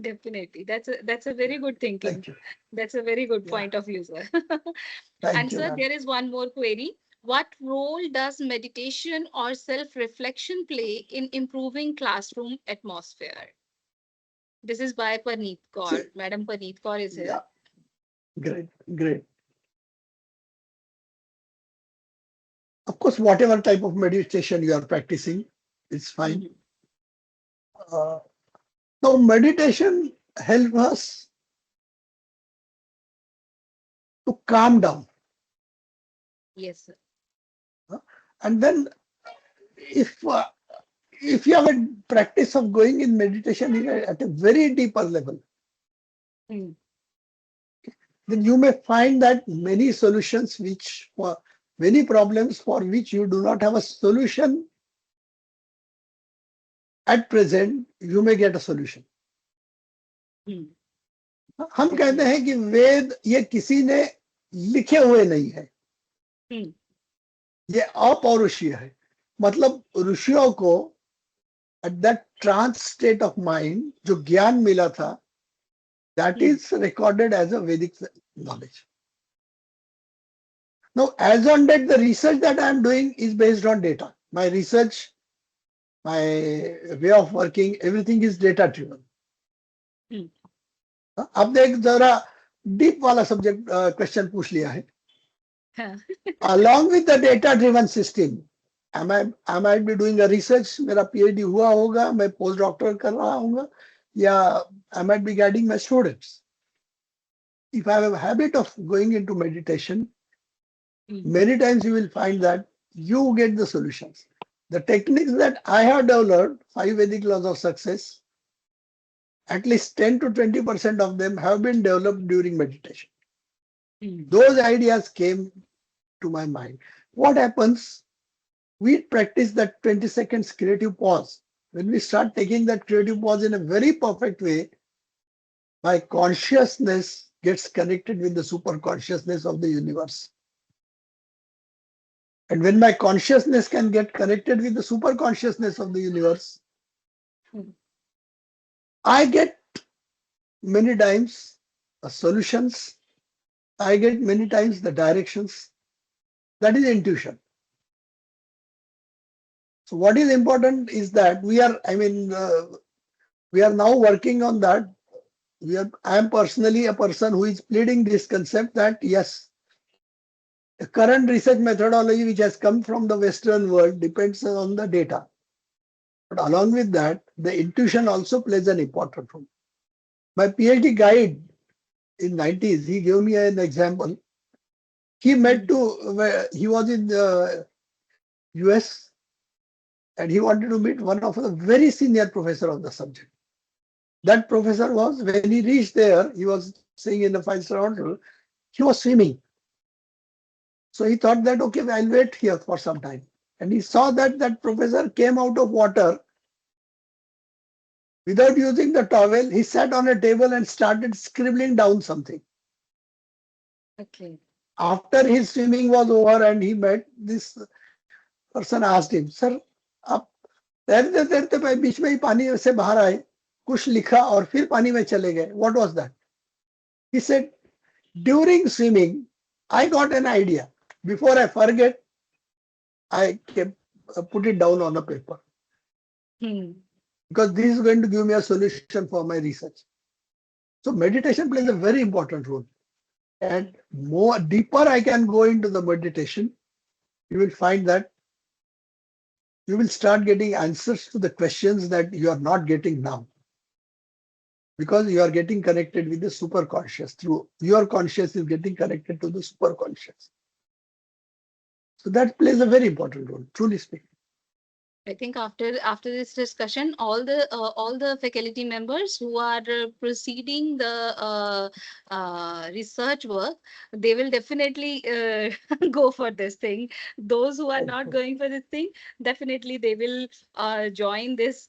Definitely. That's a very good thinking. Thank you. That's a very good Yeah. point of view, sir. Thank And you, sir, ma'am. there is one more query. What role does meditation or self-reflection play in improving classroom atmosphere? This is by Paneet Kaur. See, Madam Paneet Kaur is here. yeah, great, great. Of course, whatever type of meditation you are practicing, it's fine. So meditation helps us to calm down. Yes, sir. And then if you have a practice of going in meditation at a very deeper level, Mm. then you may find that many solutions which for many problems for which you do not have a solution at present, you may get a solution. Mm. हम कहते हैं कि वेद ये किसी ने लिखे हुए नहीं है, Hmm. ये अपौरुषीय है. मतलब ऋषियों को at that trance state of mind जो ज्ञान मिला था, that is recorded as a Vedic knowledge. Now, as on that, the research that I am doing is based on data. My research, my way of working, everything is data driven. आपने एक जरा deep वाला subject question पूछ लिया है. Along with the data driven system, I might be doing a research, मेरा PhD हुआ होगा, मैं पोस्ट डॉक्टर कर रहा हूँ, या I might be guiding my students. If I have a habit of going into meditation, many times you will find that you get the solutions. The techniques that I have developed, 5 Vedic laws of success, at least 10 to 20% of them have been developed during meditation. Those ideas came to my mind. What happens? We practice that 20 seconds creative pause. when we start taking that creative pause in a very perfect way, my consciousness gets connected with the super consciousness of the universe. And when my consciousness can get connected with the super consciousness of the universe, I get many times solutions. I get many times the directions. That is intuition. So what is important is that we are now working on that. I am personally a person who is pleading this concept that yes, the current research methodology which has come from the Western world depends on the data. But along with that, the intuition also plays an important role. My PhD guide in 90s, he gave me an example. He he was in the US and he wanted to meet one of the very senior professor of the subject. That professor was, when he reached there, he was staying in a five-star hotel, he was swimming. So he thought that, okay, I'll wait here for some time. And he saw that that professor came out of water without using the towel. He sat on a table and started scribbling down something. Okay. After his swimming was over and he met, this person asked him, sir, आप तैरते तैरते बीच में ही पानी से बाहर आए, कुछ लिखा और फिर पानी में चले गए. What was that? He said, during swimming, I got an idea. Before I forget, I put it down on a paper. Because this is going to give me a solution for my research. So meditation plays a very important role. And more deeper I can go into the meditation, you will find that you will start getting answers to the questions that you are not getting now. Because you are getting connected with the superconscious. Through your conscious is getting connected to the superconscious. So that plays a very important role, truly speaking. I think after this discussion, all the faculty members who are proceeding the research work, they will definitely go for this thing. Those who are not going for this thing, definitely they will join this.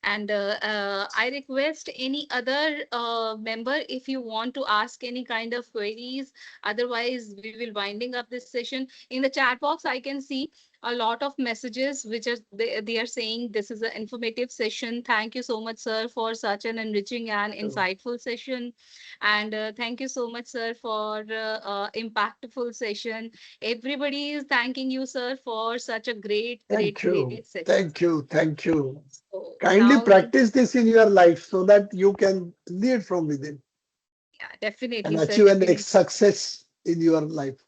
And I request any other member, if you want to ask any kind of queries. Otherwise, we will winding up this session. In the chat box, I can see a lot of messages which are they are saying this is an informative session. Thank you so much, sir, for such an enriching and insightful session. And thank you so much, sir, for impactful session. Everybody is thanking you, sir, for such a great session. Thank you. Thank you. So Kindly now, practice this in your life so that you can lead from within yeah, and definitely, sir. achieve Definitely. success in your life.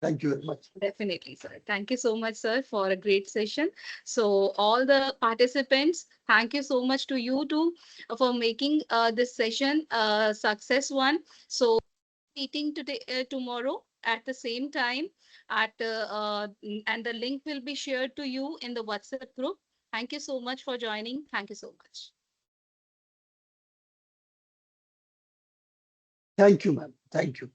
Thank you very much. Definitely, sir. Thank you so much, sir, for a great session. So, all the participants, thank you so much to you too for making this session a success one. So, meeting today tomorrow at the same time and the link will be shared to you in the WhatsApp group. Thank you so much for joining. Thank you so much. Thank you, ma'am. Thank you.